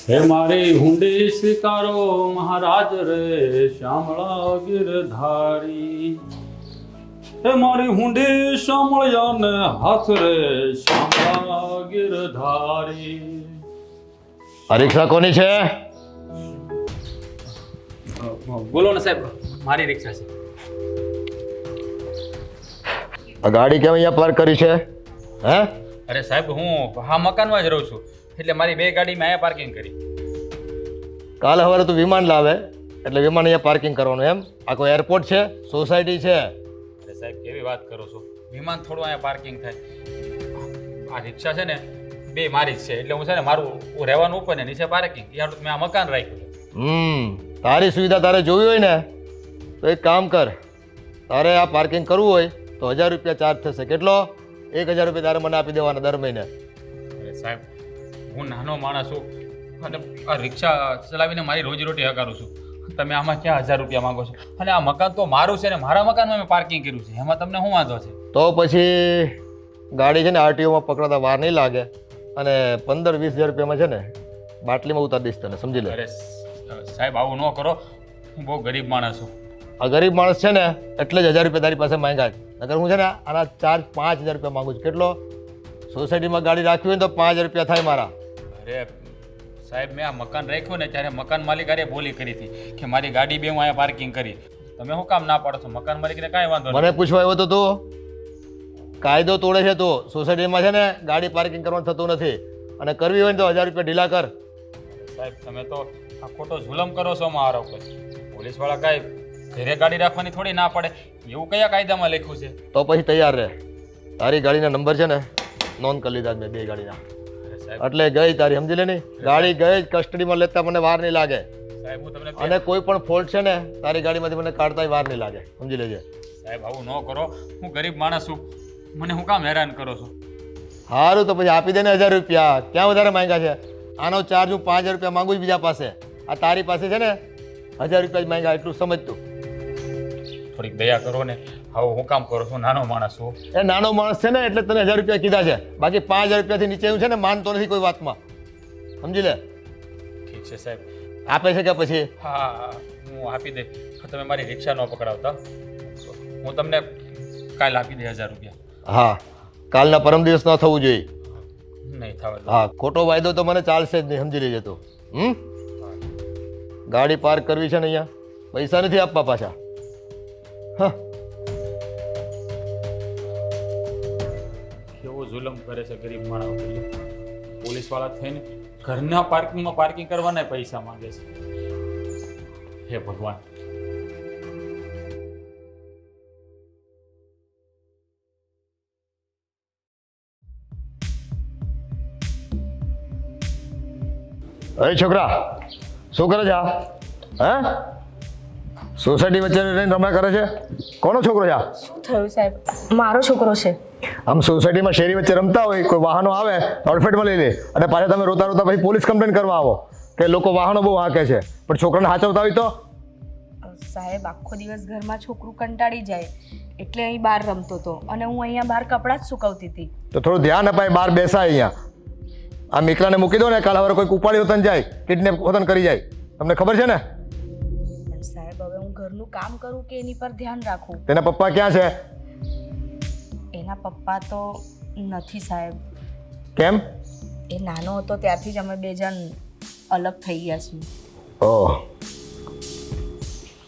હે મારી હુંડી સ્વીકારો મહારાજ રે શ્યામળા ગિરધારી. હે મારી હુંડી શામળિયા ને હાથ રે શ્યામળા ગિરધારી. આ રિક્ષા કોની છે? બોલો ને સાહેબ, મારી રિક્ષા છે. આ ગાડી કેમ અહીંયા પાર્ક કરી છે? હે? અરે સાહેબ, હું હા મકાનમાં જ રહું છું, એટલે મારી બે ગાડી મેં અહીંયા પાર્કિંગ કરી. કાલે સવારે તું વિમાન લાવે એટલે વિમાન અહીંયા પાર્કિંગ કરવાનું એમ? આ કોઈ એરપોર્ટ છે? સોસાયટી છે? અરે સાહેબ, કેવી વાત કરો છો? વિમાન થોડું અહીંયા પાર્કિંગ થાય. આ રિક્ષા છે ને બે મારી જ છે, એટલે હું છે ને મારું રહેવાનું ઉપર ને નીચે પાર્કિંગ, યાર મેં આ મકાન રાખ્યું. તારી સુવિધા તારે જોવી હોય ને તો એક કામ કર, તારે આ પાર્કિંગ કરવું હોય તો 1000 રૂપિયા ચાર્જ થશે. કેટલો? 1000 રૂપિયા તારે મને આપી દેવાના દર મહિને. અરે સાહેબ, હું નાનો માણસ છું અને આ રિક્ષા ચલાવીને મારી રોજીરોટી હકારું છું. તમે આમાં ક્યાં 1000 રૂપિયા માંગો છો? અને આ મકાન તો મારું છે ને મારા મકાનમાં મેં પાર્કિંગ કર્યું છે, એમાં તમને શું વાંધો છે? તો પછી ગાડી છે ને આરટીઓમાં પકડાતા વાર નહીં લાગે અને 15-20 હજાર રૂપિયામાં છે ને બાટલીમાં ઉતારી દઈશ તને, સમજી લે. અરે સાહેબ, આવું ન કરો, હું બહુ ગરીબ માણસ છું. આ ગરીબ માણસ છે ને એટલે જ 1000 રૂપિયા તારી પાસે માંગ્યા છે. નકર હું છે ને આના ચાર્જ 5000 રૂપિયા માંગુ છું. કેટલો? સોસાયટીમાં ગાડી રાખવી હોય તો 5000 રૂપિયા થાય મારા. અરે સાહેબ, મેં આ મકાન રાખ્યું ને ત્યારે મકાન માલિક અરે બોલી કરી હતી કે મારી ગાડી બે હું અહીંયા પાર્કિંગ કરી. તમે શું કામ ના પાડો છો? મકાન માલિકને કાંઈ વાંધો મને પૂછવા આવ્યો તો તું કાયદો તોડે છે. તું સોસાયટીમાં છે ને ગાડી પાર્કિંગ કરવાનું થતું નથી અને કરવી હોય ને તો 1000 રૂપિયા ઢીલા કર. સાહેબ, તમે તો આ ખોટો જુલમ કરો છો મારા ઉપર. પોલીસવાળા કાંઈ ઘરે ગાડી રાખવાની થોડી ના પડે, એવું કયા કાયદામાં લખ્યું છે? તો પછી તૈયાર રહે. તારી ગાડીના નંબર છે ને નોંધ કરી લીધા મેં બે ગાડીના. અરે સાહેબ, એટલે ગઈ તારી, સમજી લે નહીં? ગાડી ગઈ કસ્ટડીમાં લેતા મને વાર નહીં લાગે સાહેબ હું તમને અને કોઈ પણ ફોલ્ટ છે ને તારી ગાડીમાંથી મને કાઢતાય વાર નહીં લાગે, સમજી લેજે. સાહેબ આવું ન કરો, હું ગરીબ માણસ છું, મને હું કામ હેરાન કરો છો? સારું તો પછી આપી દે ને 1000 રૂપિયા. ક્યાં વધારે માંગ્યા છે? આનો ચાર્જ હું 5000 રૂપિયા માંગુ છું બીજા પાસે. આ તારી પાસે છે ને 1000 રૂપિયા જ માંગ્યા, એટલું સમજતું. થોડીક દયા કરો ને, આવું હું કામ કરો છો? નાનો માણસ છું. એ નાનો માણસ છે ને એટલે તને 1000 રૂપિયા કીધા છે, બાકી 5000 રૂપિયાથી નીચે હું છે ને માનતો નથી કોઈ વાતમાં, સમજી લે. ઠીક છે સાહેબ. આપે છે કે પછી? હા, હું આપી દે. તમે મારી રિક્ષા ન પકડાવતા, હું તમને કાલ આપી દે 1000 રૂપિયા. હા, કાલના પરમ દિવસ ન થવું જોઈએ. નહીં થવા દો. હા, ખોટો વાયદો તો મને ચાલશે જ નહીં, સમજી લેજે તું. ગાડી પાર્ક કરવી છે ને અહીંયા, પૈસા નથી આપવા પાછા. હા, કેવો જુલમ કરે છે ગરીબ માણસ. પોલીસવાળા થઈને ઘરના પાર્કિંગમાં પાર્કિંગ કરવાના પૈસા માંગે છે. હે ભગવાન. અરે છોકરા, શું કરે છે આ? હે, સોસાયટી વચ્ચે રહીને રમ્યા કરે છે? કોનો છોકરો છે આ? શું થયું સાહેબ? મારો છોકરો છે. આમ સોસાયટીમાં શેરી વચ્ચે રમતા હોય, કોઈ વાહનો આવે તો અડફેટમાં લઈ લે અને પાછા તમે રોતા રોતા પછી પોલીસ કમ્પ્લેન કરવા આવો કે લોકો વાહનો બહુ હાંકે છે, પણ છોકરાને હાચવતા હોય તો? સાહેબ, આખો દિવસ ઘરમાં છોકરું કંટાળી જાય એટલે અહીં બહાર રમતો હતો અને હું અહીંયા બહાર કપડાં જ સુકવતી હતી. તો થોડું ધ્યાન અપાય, બહાર બેસાય અહીંયા. આ મીકલાને મૂકી દો ને, કાલ હવે કોઈક ઉપાડી હોતન જાય, કિડનેપ હોતન કરી જાય, તમને ખબર છે ને? પણ સાહેબ, હવે હું ઘરનું કામ કરું કે એની પર ધ્યાન રાખું? તેના પપ્પા ક્યાં છે? એના પપ્પા તો નથી સાહેબ. કેમ? એ નાનો હતો ત્યારથી જ અમે બે જણ અલગ થઈ ગયા છીએ. ઓહ,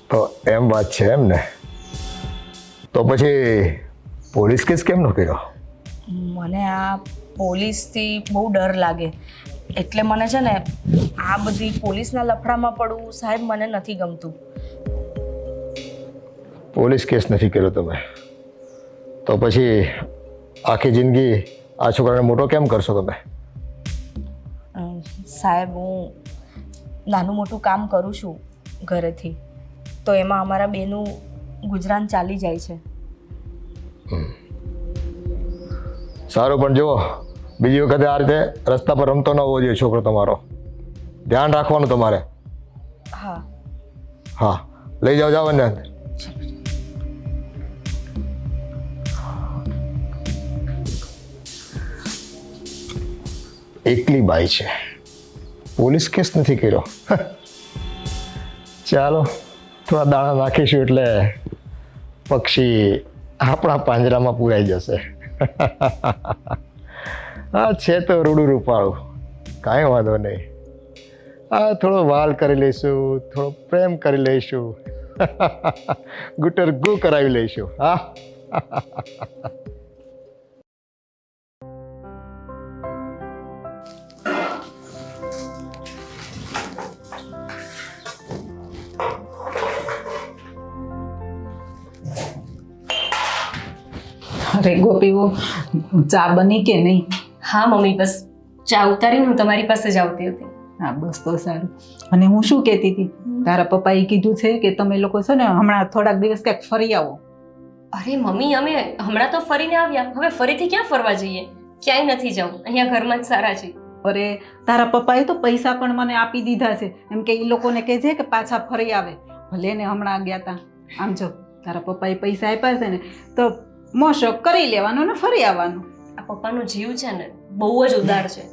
તો એમ વાત છે એમ ને? તો પછી પોલીસ કેસ કેમ નો કર્યો? મને આ પોલીસથી બહુ ડર લાગે એટલે મને છે ને આ બધી પોલીસના લફડામાં પડવું સાહેબ મને નથી ગમતું. પોલીસ કેસ નથી કર્યો તમે તો પછી આખી જિંદગી આ છોકરાને મોટો કેમ કરશો તમે? સાહેબ, હું નાનું મોટું કામ કરું છું ઘરેથી, તો એમાં અમારા બેનું ગુજરાન ચાલી જાય છે. સારું, પણ જુઓ બીજી વખતે આ રીતે રસ્તા પર રમતો ન હોવો જોઈએ છોકરો તમારો. ધ્યાન રાખવાનું તમારે. હા હા, લઈ જાઓ, જાઓ ને. એકલી બાઈ છે પોલીસ કેસ નથી કર્યો. ચાલો થોડા દાણા નાખીશું એટલે પક્ષી આપણા પાંજરામાં પૂરાઈ જશે. હા છે તો રૂડું રૂપાળું, કાંઈ વાંધો નહીં. હા થોડો વાલ કરી લઈશું, થોડો પ્રેમ કરી લઈશું, ગુટર ગુ કરાવી લઈશું. હા અરે ગોપીઓ, ચા બની કે નહીં? હા મમ્મી, બસ ચા ઉતારીને હું તમારી પાસે જ આવતી હતી. હા બસ તો સારું. અને હું શું કહેતી હતી, તારા પપ્પાએ કીધું છે કે તમે લોકો છે ને હમણાં થોડાક દિવસ ક્યાંક ફરી આવો. અરે મમ્મી, અમે હમણાં તો ફરીને આવ્યા, હવે ફરીથી ક્યાં ફરવા જઈએ? ક્યાંય નથી જવું, અહીંયા ઘરમાં જ સારા છે. અરે તારા પપ્પાએ તો પૈસા પણ મને આપી દીધા છે, એમ કે એ લોકોને કહેજે કે પાછા ફરી આવે. ભલે ને હમણાં ગયા તા, આમ જો તારા પપ્પાએ પૈસા આપ્યા છે ને તો મોશોક કરી લેવાનો ને ફરી આવવાનું. આ પપ્પાનો જીવ છે ને બહુ જ ઉદાર છે,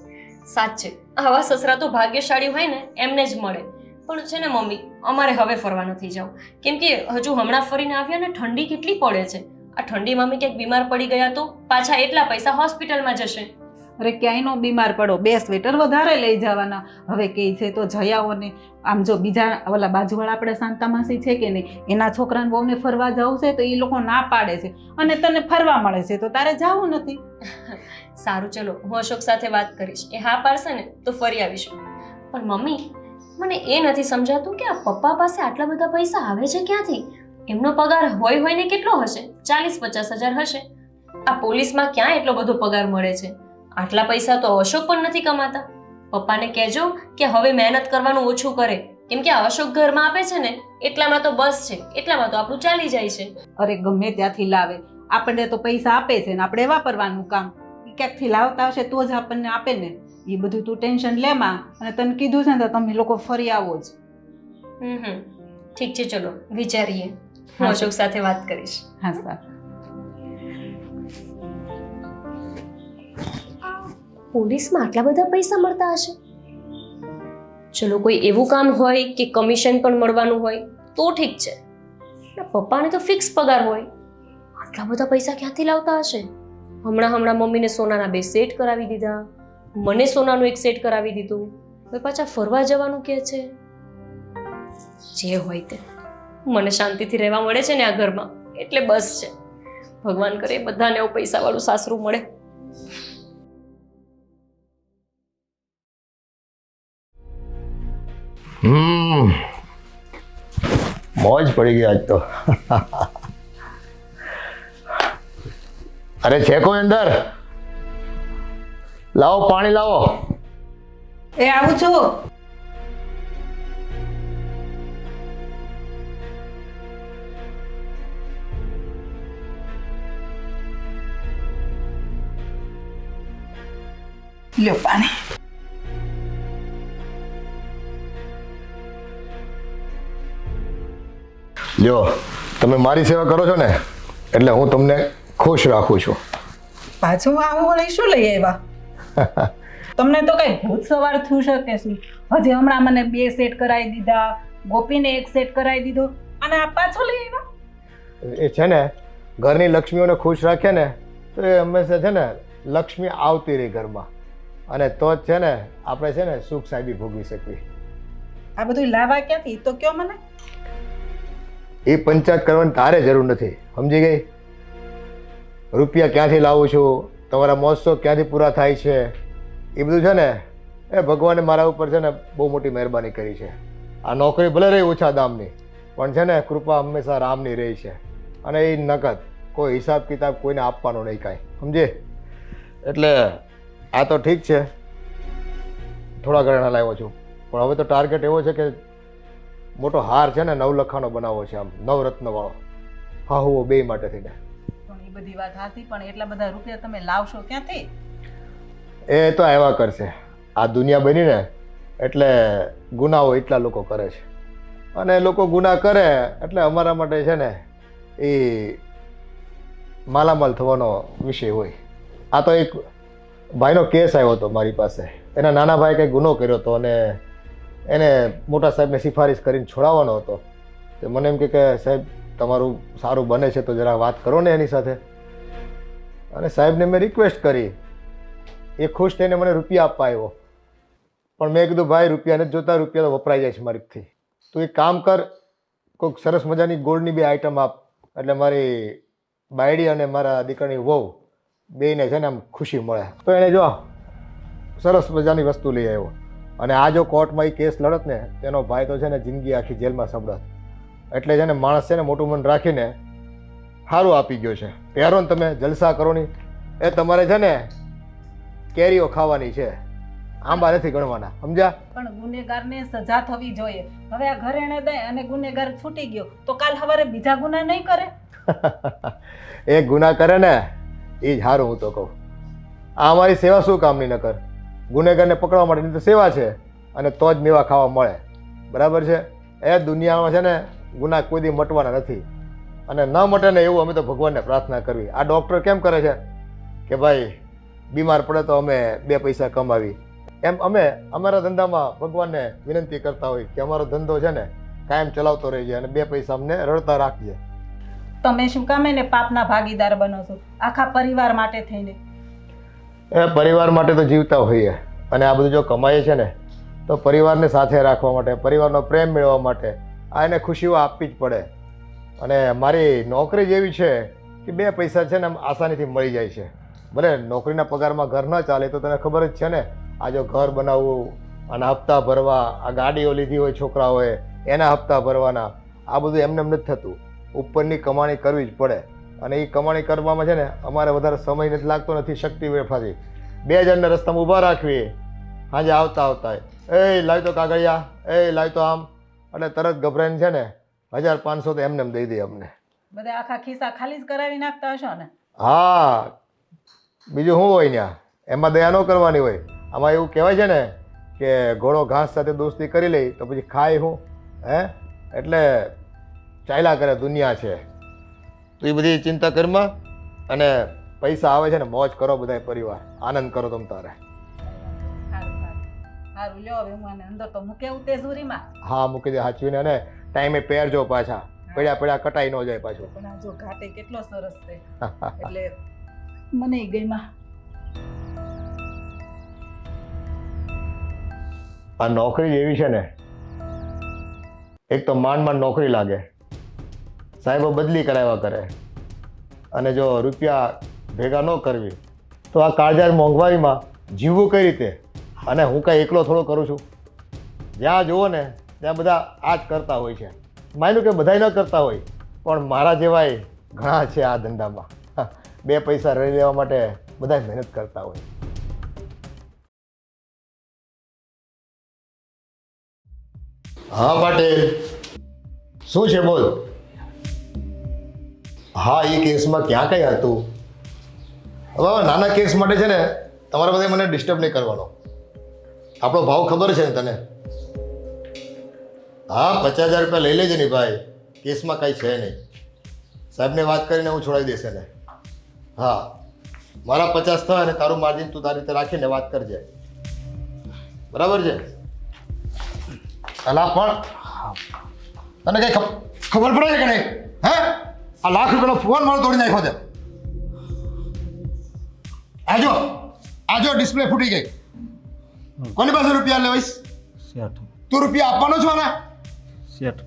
સાચે. આવા સસરા તો ભાગ્યશાળી હોય ને એમને જ મળે. પણ છે ને મમ્મી, અમારે હવે ફરવા નથી જવું, કેમ કે હજુ હમણાં ફરીને આવ્યા ને ઠંડી કેટલી પડે છે. આ ઠંડીમાં અમે ક્યાંક બીમાર પડી ગયા તો પાછા એટલા પૈસા હોસ્પિટલમાં જશે. અરે ક્યાંય નો બીમાર પડો, 2 સ્વેટર વધારે લઈ જવાના. હવે કે છે તો જઈ આવો ને. આમ જો બીજા ઓલા બાજુવાળા આપણે શાંતા માસી છે કે નહીં, એના છોકરાને બહુને ફરવા જવું છે તો એ લોકો ના પાડે છે, અને તને ફરવા મળે છે તો તારે જવું નથી. સારું, ચલો હું અશોક સાથે વાત કરીશ, એ હા પાડશે ને તો ફરી આવીશું. પણ મમ્મી, મને એ નથી સમજાતું કે આ પપ્પા પાસે આટલા બધા પૈસા આવે છે ક્યાંથી? એમનો પગાર હોય ને કેટલો હશે? 40-50 હજાર હશે. આ પોલીસમાં ક્યાં એટલો બધો પગાર મળે છે? આટલા પૈસા તો અશોક પણ નથી કમાતા. પપ્પાને કહેજો કે હવે મહેનત કરવાનું ઓછું કરે, કેમ કે આ અશોક ઘરમાં આપે છે ને એટલામાં તો બસ છે, એટલામાં તો આપણું ચાલી જાય છે. અરે ગમે ત્યાંથી લાવે, આપણને તો પૈસા આપે છે ને આપણે વાપરવાનું કામ. ક્યાંકથી લાવતા હશે તો જ આપણને આપે ને. એ બધું તું ટેન્શન લેમાં, અને તને કીધું છે ને તો તમે લોકો ફરી આવો જ. ઠીક છે, ચલો વિચારીએ. હું અશોક સાથે વાત કરીશ. હા સારું. પોલીસમાં આટલા બધા પૈસા મળતા હશે? ચલો કોઈ એવું કામ હોય કે કમિશન પણ મળવાનું હોય તો ઠીક છે. પપ્પાને તો ફિક્સ પગાર હોય, આટલા બધા પૈસા ક્યાંથી લાવતા હશે? હમણાં મમ્મીને સોનાના 2 સેટ કરાવી દીધા, મને સોનાનું 1 સેટ કરાવી દીધું, હવે પાછા ફરવા જવાનું કહે છે. જે હોય તે, મને શાંતિથી રહેવા મળે છે ને આ ઘરમાં એટલે બસ છે. ભગવાન કરે બધાને એવું પૈસાવાળું સાસરું મળે. મોજ પડી ગઈ આજ તો. અરે છે કોઈ અંદર? લાવો પાણી લાવો. એ આવું છું. લ્યો પાણી. લ્યો, તમે મારી સેવા કરો છો ને એટલે હું તમને ખુશ રાખું છું. પાછું આવું લઈ શું લઈ આવ્યા? તમને તો કઈ ભૂત સવાર થયું શકે શું? હજી હમણાં મને 2 સેટ કરાવી દીધા, ગોપીને 1 સેટ કરાવી દીધો, અને આ પાછો લઈ આવ્યા? એ છે ને, ઘરની લક્ષ્મીઓને ખુશ રાખે ને તો એ હંમેશા છે ને લક્ષ્મી આવતી રહી ઘરમાં, અને તો જ છે ને આપણે છે ને સુખ સાહેબી ભોગવી શકવી. આ બધું લાવવા ક્યાંથી તો કયો મને? એ પંચાયત કરવાની તારે જરૂર નથી, સમજી ગઈ? રૂપિયા ક્યાંથી લાવું છું, તમારા મહોત્સવ ક્યાંથી પૂરા થાય છે, એ બધું છે ને એ ભગવાને મારા ઉપર છે ને બહુ મોટી મહેરબાની કરી છે. આ નોકરી ભલે રહી ઓછા દામની, પણ છે ને કૃપા હંમેશા રામની રહી છે, અને એ નકદ, કોઈ હિસાબ કિતાબ કોઈને આપવાનો નહીં કાંઈ, સમજે? એટલે આ તો ઠીક છે, થોડા ઘણા લાવ્યો છું, પણ હવે તો ટાર્ગેટ એવો છે કે મોટો હાર છે ને 9 લખાનો બનાવવો છે, આમ 9 રત્ન વાળો. હા હું 2 માટે થઈને. પણ એ બધી વાત હાથી, પણ એટલા બધા રૂપિયા તમે લાવશો ક્યાંથી? એ તો આવ્યા કરશે. આ દુનિયા બની ને એટલે ગુનાઓ એટલા લોકો કરે છે, અને લોકો ગુના કરે એટલે અમારા માટે છે ને એ માલામાલ થવાનો વિષય હોય. આ તો એક ભાઈનો કેસ આવ્યો હતો મારી પાસે, એના નાના ભાઈ કંઈ ગુનો કર્યો હતો અને એને મોટા સાહેબને સિફારિશ કરીને છોડાવવાનો હતો. તો મને એમ કે સાહેબ તમારું સારું બને છે તો જરા વાત કરો ને એની સાથે. અને સાહેબને મેં રિક્વેસ્ટ કરી, એ ખુશ થઈને મને રૂપિયા આપવા આવ્યો. પણ મેં કીધું ભાઈ રૂપિયા નથી જોતા, રૂપિયા તો વપરાઈ જાય છે મારીથી. તું એક કામ કર, કોઈક સરસ મજાની ગોલ્ડની 2 આઈટમ આપ, એટલે મારી બાયડી અને મારા દીકરાની વહુ બેયને છે ને આમ ખુશી મળે. તો એણે જો સરસ મજાની વસ્તુ લઈ આવ્યો. અને આ જો કોર્ટમાં એ કેસ લડત ને તેનો ભાઈ તો છે ને જિંદગી આખી જેલમાં સંભળાત. એટલે છે ને માણસ છે ને મોટું મન રાખીને સારું આપી ગયો છે. પહેરો ને તમે જલસા કરો ની, એ તમારે છે ને કેરીઓ ખાવાની છે, આંબા નથી ગણવાના, સમજ્યા? પણ ગુનેગારને સજા થવી જોઈએ. હવે આ ઘરે એને દે અને ગુનેગાર છૂટી ગયો તો કાલ સવારે બીજા ગુના નહીં કરે. એ ગુના કરે ને એ જ સારું. હું તો કહું આ અમારી સેવા શું કામની ન કર? ગુનેગારને પકડવા માટેની તો સેવા છે, અને તો જ મેવા ખાવા મળે. બરાબર છે? એ દુનિયામાં છે ને ગુના કોઈ દી મટવાના નથી, અને ન મટે ને એવું અમે તો ભગવાનને પ્રાર્થના કરવી. આ ડૉક્ટર કેમ કરે છે કે ભાઈ બીમાર પડે તો અમે 2 પૈસા કમાવી, એમ અમે અમારા ધંધામાં ભગવાનને વિનંતી કરતા હોય કે અમારો ધંધો છે ને કાયમ ચલાવતો રહી જાય અને 2 પૈસા અમને રડતા રાખજે. તમે શું કામ એને પાપના ભાગીદાર બનો છો આખા પરિવાર માટે થઈને? એ પરિવાર માટે તો જીવતા હોઈએ, અને આ બધું જો કમાઈએ છે ને તો પરિવારને સાથે રાખવા માટે, પરિવારનો પ્રેમ મેળવવા માટે આ એને ખુશીઓ આપવી જ પડે. અને મારી નોકરી જેવી છે કે 2 પૈસા છે ને આમ આસાનીથી મળી જાય છે. ભલે નોકરીના પગારમાં ઘર ન ચાલે તો તને ખબર જ છે ને, આ જો ઘર બનાવવું અને હપ્તા ભરવા, આ ગાડીઓ લીધી હોય છોકરાઓએ એના હપ્તા ભરવાના, આ બધું એમને એમ નથી થતું. ઉપરની કમાણી કરવી જ પડે. અને એ કમાણી કરવામાં છે ને અમારે વધારે સમય નથી લાગતો, નથી શક્તિ વેફાતી. 2 જણને રસ્તામાં ઊભા રાખવી, સાંજે આવતા આવતા એ લાવ તો કાગળિયા, એ લાવ તો આમ, એટલે તરત ગભરાઈને છે ને 1500 તો એમને એમ દઈ દે અમને. બધા આખા ખિસ્સા ખાલી જ કરાવી નાખતા હશો ને? હા, બીજું શું હોય ત્યાં? એમાં દયા ન કરવાની હોય. આમાં એવું કહેવાય છે ને કે ઘોડો ઘાસ સાથે દોસ્તી કરી લે તો પછી ખાય શું? હે? એટલે ચાલ્યા કરે દુનિયા છે. તો એ બધી ચિંતા કરમાં, અને પૈસા આવે છે ને મોજ કરો, બધા પરિવાર આનંદ કરો તમ તારે. સારું લ્યો, હવે હું આને અંદર તો મૂકે તેજુરીમાં. હા મૂકી દે સાચવીને, અને ટાઈમે પહેરજો પાછા, પડ્યા પડ્યા કટાઈ ન જાય પાછું. પણ આ જો ઘાટે કેટલો સરસ છે એટલે મને ગઈમાં. આ નોકરી જેવી છે ને, એક તો માંડ નોકરી લાગે, સાહેબો બદલી કરાવ્યા કરે, અને જો રૂપિયા ભેગા ન કરવી તો આ કાળજાળ મોંઘવારીમાં જીવવું કઈ રીતે? અને હું કાંઈ એકલો થોડો કરું છું? જ્યાં જુઓ ને ત્યાં બધા આ જ કરતા હોય છે. માન્યું કે બધાય ન કરતા હોય, પણ મારા જેવાય ઘણા છે આ ધંધામાં. 2 પૈસા રહી લેવા માટે બધા મહેનત કરતા હોય. હા પાટેલ, શું છે બોલ? હા, એ કેસમાં ક્યાં કઈ હતું? હવે નાના કેસ માટે છે ને તમારે બધા મને ડિસ્ટર્બ નહીં કરવાનો. આપણો ભાવ ખબર છે ને તને? હા, 50,000 રૂપિયા લઈ લેજે ને ભાઈ, કેસમાં કાંઈ છે નહીં. સાહેબને વાત કરીને હું છોડાવી દેશે ને. હા, મારા 50 થાય અને તારું માર્જિન તું તારી રીતે રાખીને વાત કરજે, બરાબર છે? અલા પણ તને કઈ ખબર પડે છે કે નહીં? હે, આ લાખ રૂપિયાનો ફોન મારો તોડી નાખ્યો છે. આજો ડિસ્પ્લે ફૂટી ગઈ. કોની પાસે રૂપિયા લેવાઈશ? શેઠ, તું રૂપિયા આપવાનો છો ને? શેઠ,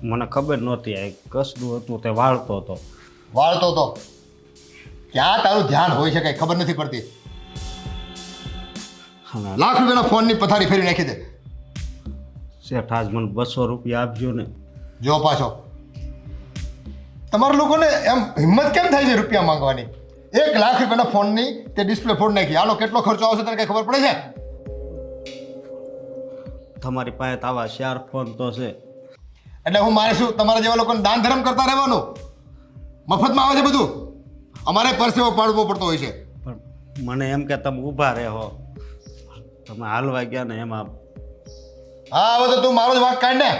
મને ખબર નહોતી. આ કસડું હતું તે વાળતો હતો. વાળતો તો ક્યાં તારું ધ્યાન હોય છે, કઈ ખબર નથી પડતી. લાખ રૂપિયાના ફોનની પથારી ફેરવી નાખી દે. શેઠ, આજ મને 200 રૂપિયા આપજો ને. જો પાછો તમારા લોકોને એમ હિંમત કેમ થાય છે રૂપિયા માંગવાની? 1 લાખ રૂપિયાના ફોનની તે ડિસ્પ્લે ફોડ નાખી. આનો કેટલો ખર્ચો આવશે તને કઈ ખબર પડે છે? તમારી પાસે તો આવા 4 ફોન તો છે. એટલે હું મારે શું તમારા જેવા લોકોને દાન ધર્મ કરતા રહેવાનું? મફતમાં આવે છે બધું, અમારે પરસેવો પાડવો પડતો હોય છે. પણ મને એમ કે તમે ઊભા રહો, તમે હાલવા ગયા ને એમાં. હા, હવે તો તું મારો જ વાંક કાઢ ને.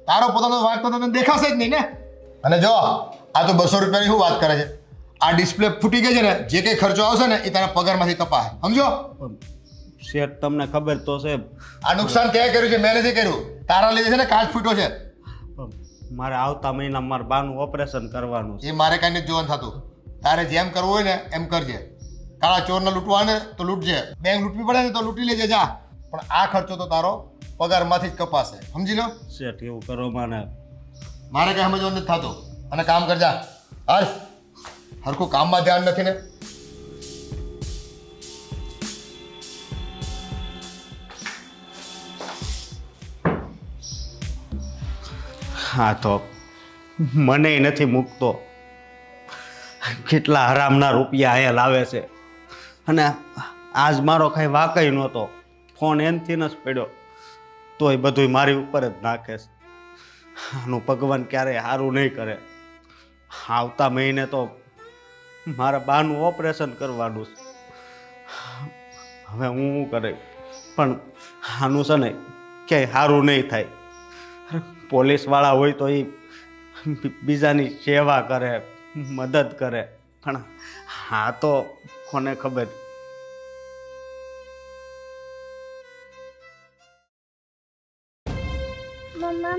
તારો પોતાનો વાંક તો તને દેખાશે જ નહીં ને. અને જો આ તો 200 રૂપિયાની શું વાત કરે છે? આ ડિસ્પ્લે ફૂટી ગઈ છે ને, જે કંઈ ખર્ચો આવશે ને એ તારા પગારમાંથી કપાય, સમજો? શેઠ તમને ખબર તો છે આ નુકસાન તે કર્યું છે, મેં નથી કર્યું. તારા લીધે છે ને કાચ ફૂટ્યો છે. પણ મારે આવતા મહિના મારા બાનું ઓપરેશન કરવાનું છે. એ મારે કાંઈ નથી જોવાનું થતું. તારે જેમ કરવું હોય ને એમ કરજે. કાળા ચોરને લૂંટવા હોય ને તો લૂંટજે, બેંક લૂંટવી પડે ને તો લૂંટી લેજે જા, પણ આ ખર્ચો તો તારો પગારમાંથી જ કપાશે, સમજી લો. શેઠ એવું કરો મને. મારે કઈ સમજવાનું નથી થતું. અને કામ કરજા. હાલ, હરખું કામમાં ધ્યાન નથી ને. હા તો મને નથી મૂકતો. કેટલા હરામના રૂપિયા અહીંયા લાવે છે, અને આજ મારો કાંઈ વાકઈ નહોતો. ફોન એનથી જ પડ્યો તોય બધું મારી ઉપર જ નાખે છે. આનું ભગવાન ક્યારેય સારું નહીં કરે. આવતા મહિને તો મારા બાનું ઓપરેશન કરવાનું છે. હવે હું શું કરે, પણ આનું છે ને ક્યાંય સારું નહીં થાય. પોલીસવાળા હોય તો એ બીજાની સેવા કરે, મદદ કરે, પણ હા તો કોને ખબર.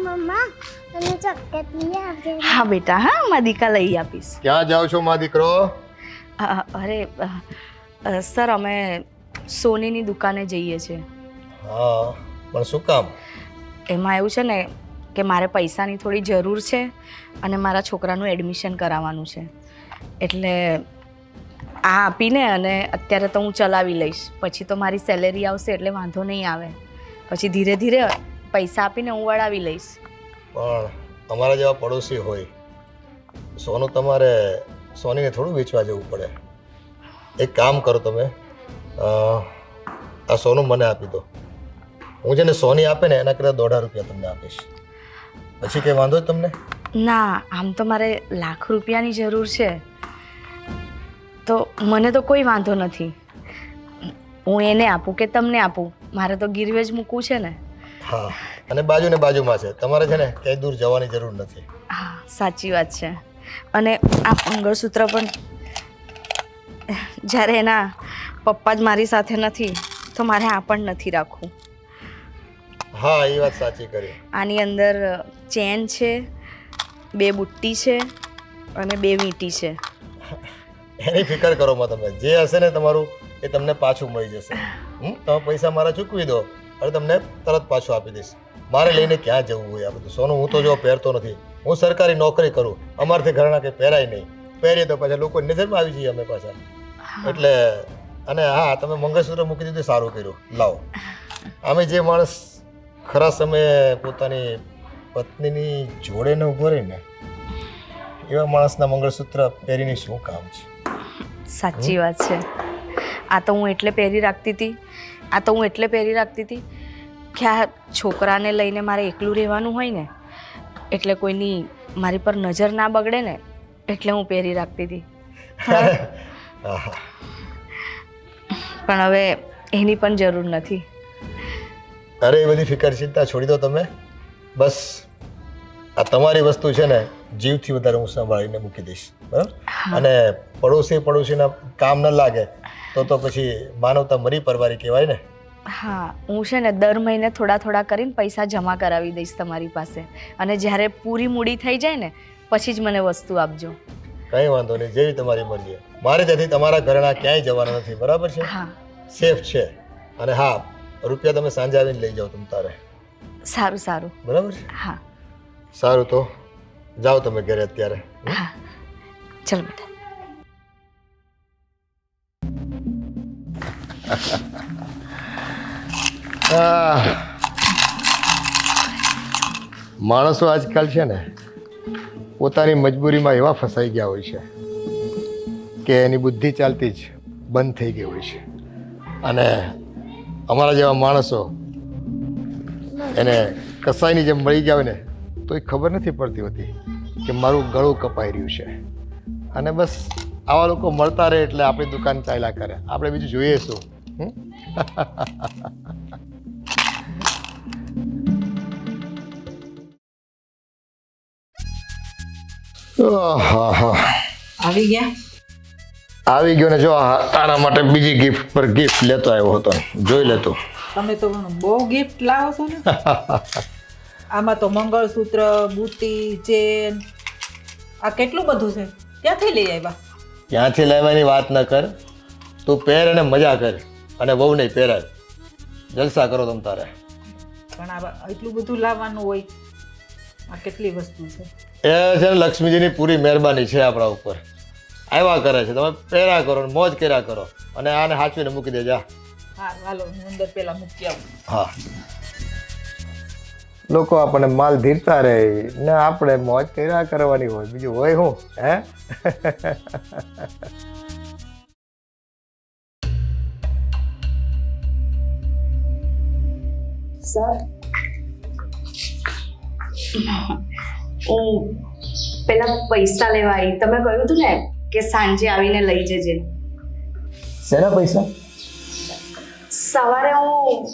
મમ્મા મને ચોકલેટ લઈ આપજે. હા બેટા, હા મારા દીકા લઈ આપીશ. ક્યાં જાઓ છો મારો દીકરો? અરે સર, અમે સોનીની દુકાને જઈએ છીએ. હા, પણ શું કામ? એમાં એવું છે ને કે મારે પૈસાની થોડી જરૂર છે અને મારા છોકરાનું એડમિશન કરાવવાનું છે. એટલે આ આપીને અને અત્યારે તો હું ચલાવી લઈશ, પછી તો મારી સેલેરી આવશે એટલે વાંધો નહીં આવે. પછી ધીરે ધીરે પૈસા આપીને હું વળાવી લઈશ. પણ અમારા જેવા પડોશી હોય, સોનું તમારે સોનીને થોડું વેચવા જવું પડે. એક કામ કરો તમે, આ સોનું મને આપી દો. હું જેને સોની આપે ને એના કરતાં ₹1.5 તમને આપીશ. પછી કંઈ વાંધો જ તમને? ના, આમ તો મારે લાખ રૂપિયાની જરૂર છે, તો મને તો કોઈ વાંધો નથી. હું એને આપું કે તમને આપું, મારે તો ગીરવે જ મૂકવું છે ને. હા, અને બાજુમાં છે. તમારે છે ને ક્યાંય દૂર જવાની જરૂર નથી. હા, સાચી વાત છે. અને આ મંગળસૂત્ર પણ જ્યારે એના પપ્પા જ મારી સાથે નથી તો મારે આ પણ નથી રાખવું. હા, એ વાત સાચી કરી. આની અંદર ચેન છે, 2 બુટ્ટી છે અને 2 વીંટી છે. એની ફિકર કરો માં તમે. જે હશે ને તમારું એ તમને પાછું મળી જશે. તમે પૈસા મારા ચૂકવી દો અને તમને તરત પાછું આપી દઈશ. મારે લઈને ક્યાં જવું હોય આ બધું સોનું? હું તો જો પહેરતો નથી. હું સરકારી નોકરી કરું. અમારથી ઘરના કંઈ પહેરાય નહીં. પહેરીએ તો પાછા લોકો નજરમાં આવી જઈએ અમે પાછા. એટલે અને હા, તમે મંગળસૂત્ર મૂકી દીધું, સારું કર્યું. લાવો. અમે જે માણસ ખરા સમયે પોતાની પત્નીની જોડે ન ઊભો રહે ને એવા માણસના મંગળસૂત્ર પહેરીને શું કામ છે? સાચી વાત છે. આ તો હું એટલે પહેરી રાખતી હતી કે આ છોકરાને લઈને મારે એકલું રહેવાનું હોય ને, એટલે કોઈની મારી પર નજર ના બગડે ને, એટલે હું પહેરી રાખતી હતી. પણ હવે એની પણ જરૂર નથી. અરે એ બધી ફિકર ચિંતા છોડી દો તમે. બસ આ તમારી વસ્તુ છે ને જીવથી વધારે હું સંભાળીને મૂકી દઈશ, બરાબર? અને પડોશીના કામ ન લાગે તો પછી માનવતા મરી પરવારી કહેવાય ને. હા, હું છે ને દર મહિને થોડા કરીને પૈસા જમા કરાવી દઈશ તમારી પાસે, અને જ્યારે પૂરી મૂડી થઈ જાય ને પછી જ મને વસ્તુ આપજો. કંઈ વાંધો નહીં, જેવી તમારી મરજી. મારે ત્યાંથી તમારા ઘરના ક્યાંય જવાના નથી, બરાબર છે? હા, સેફ છે. અને હા, રૂપિયા તમે સાંજે આવીને લઈ જાઓ તમ તારે. સારું. બરાબર છે? હા. સારું, તો જાઓ તમે ઘરે અત્યારે. હા, ચલ બેટા. માણસો આજકાલ છે ને પોતાની મજબૂરીમાં એવા ફસાઈ ગયા હોય છે કે એની બુદ્ધિ ચાલતી જ બંધ થઈ ગઈ હોય છે. અને અમારા જેવા માણસો એને કસાઈની જેમ મળી ગયા હોય ને તો એ ખબર નથી પડતી હોતી કે મારું ગળું કપાઈ રહ્યું છે. અને બસ આવા લોકો મળતા રહે એટલે આપણી દુકાન ચાલ્યા કરે. આપણે બીજું જોઈએ શું? આવી ગયા? આવી ગયો ને જો તારા માટે બીજી ગિફ્ટ પર ગિફ્ટ લેતો આવ્યો હતો, જોઈ લેતો. તમે તો બહુ ગિફ્ટ લાવો છો ને. આમાં તો મંગળસૂત્ર, બુટી, ચેન, આ કેટલું બધું છે. ક્યાંથી લઈ આવ્યા? ક્યાંથી લેવાની વાત ન કર, તું પહેર અને મજા કર, અને બહુ નહીં પહેરાય, જલસા કરો તમ તારે. પણ આ એટલું બધું લાવવાનું હોય? આ કેટલી વસ્તુ છે. એ છે ને લક્ષ્મીજીની પૂરી મહેરબાની છે આપણા ઉપર, આવ્યા કરે છે, તમે પહેર્યા કરો ને મોજ કર્યા કરો, અને આને હાચવીને મૂકી દેજા. હા હાલો, હું અંદર પેલા મૂકી આવું. હા, લોકો આપણને માલ ધીરતા રહે ને આપણે મોજ કર્યા કરવાની હોય, બીજું હોય શું? હે સર, હું પેલા પૈસા લેવા આવી. તમે કહ્યું હતું ને કે સાંજે આવીને લઈ જજે. શેના પૈસા? સવારે હું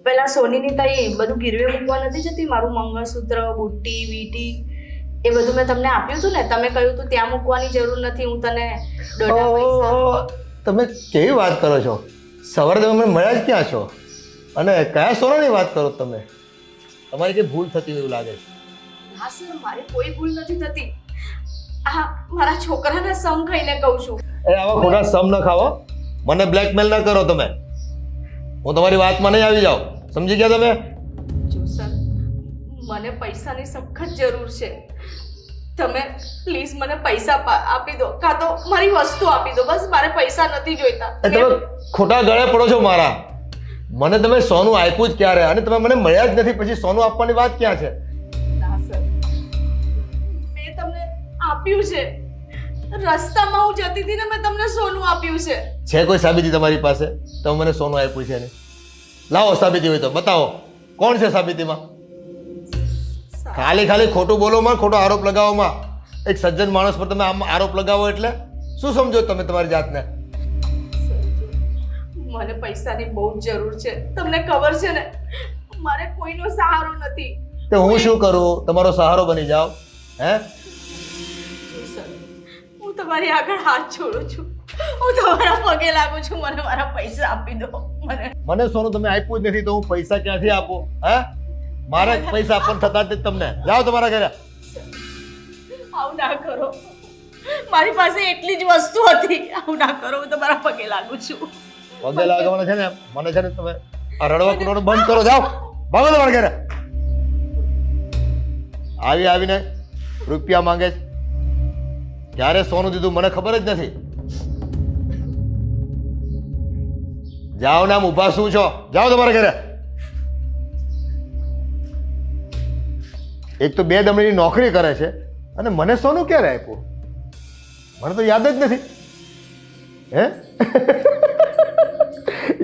પેલા સોનીની તઈ બધું ગીરવે મૂકવા નથી જતી, મારું મંગળસૂત્ર, બુટ્ટી, વીટી એ બધું મેં તમને આપ્યું હતું ને. તમે કહ્યું હતું ત્યાં મૂકવાની જરૂર નથી, હું તને દોઢા પૈસા. તમે કેવી વાત કરો છો? સવારે તમે મને મળ્યા જ ક્યાં છો? અને કયા સોનાની વાત કરો તમે? તમારી કઈ ભૂલ થતી હોય એવું લાગે છે. હા સર, મારી કોઈ ભૂલ નથી થતી. આ મારા છોકરાના સમ ખાઈને કહું છું. એ આવા ખોટા સમ ન ખાવો, મને બ્લેકમેલ ન કરો તમે. હું તમારી વાતમાં નહીં આવી જાઉં, સમજી ગયા તમે? જો સર, મને પૈસાની સખત જરૂર છે. તમે પ્લીઝ મને પૈસા આપી દો, કાં તો મારી વસ્તુ આપી દો. બસ મારે પૈસા નથી જોઈતા. એ તમે ખોટા ગળે પડો છો મારા. મને તમે સોનું આપ્યું જ ક્યારે, અને તમે મને મળ્યા જ નથી, પછી સોનું આપવાની વાત ક્યાં છે? ના સર, મેં તમને આપ્યું છે. રસ્તામાં હું જતી હતી ને, મેં તમને સોનું આપ્યું છે. છે કોઈ સાબિતી તમારી પાસે? તમે મને સોનું આપ્યું છે ને? લાવો સાબિતી હોય તો બતાવો. કોણ છે સાબિતીમાં? ખાલી ખાલી ખોટું બોલોમાં, ખોટો આરોપ લગાવોમાં. એક સજ્જન માણસ પર તમે આમ આરોપ લગાવો એટલે શું સમજો તમે તમારી જાતને? મને પૈસાની બહુ જ જરૂર છે. તમને ખબર છે ને, મારે કોઈનો સહારો નથી. તો હું શું કરું? તમારો સહારો બની જાઓ? હે? હું તમારી આગળ હાથ છોડું છું, હું તમારા પગે લાગુ છું. મને મારા પૈસા આપી દો. મને સોનું તમે આપ્યું જ નથી તો હું પૈસા ક્યાંથી આપું? હે? મારે પૈસા આપવાનું થતા જ તમને. જાઓ તમારા ઘરે. આવું ના કરો, મારી પાસે એટલી જ વસ્તુ હતી. આવું ના કરો, હું તમારા પગે લાગુ છું. પગે લાગવાના છે ને, મને છે ને તમે આ રડવા કુરવાનું બંધ કરો. જાઓ, ભાગો તમારા ઘરે. આવીને રૂપિયા માંગે છે. ક્યારે સોનું દીધું મને ખબર જ નથી. જાઓ ને, આમ ઊભા શું છો? જાઓ તમારા ઘરે. એક તો 2 દમડીની નોકરી કરે છે અને મને સોનું ક્યારે આપ્યું? મને તો યાદ જ નથી. હે?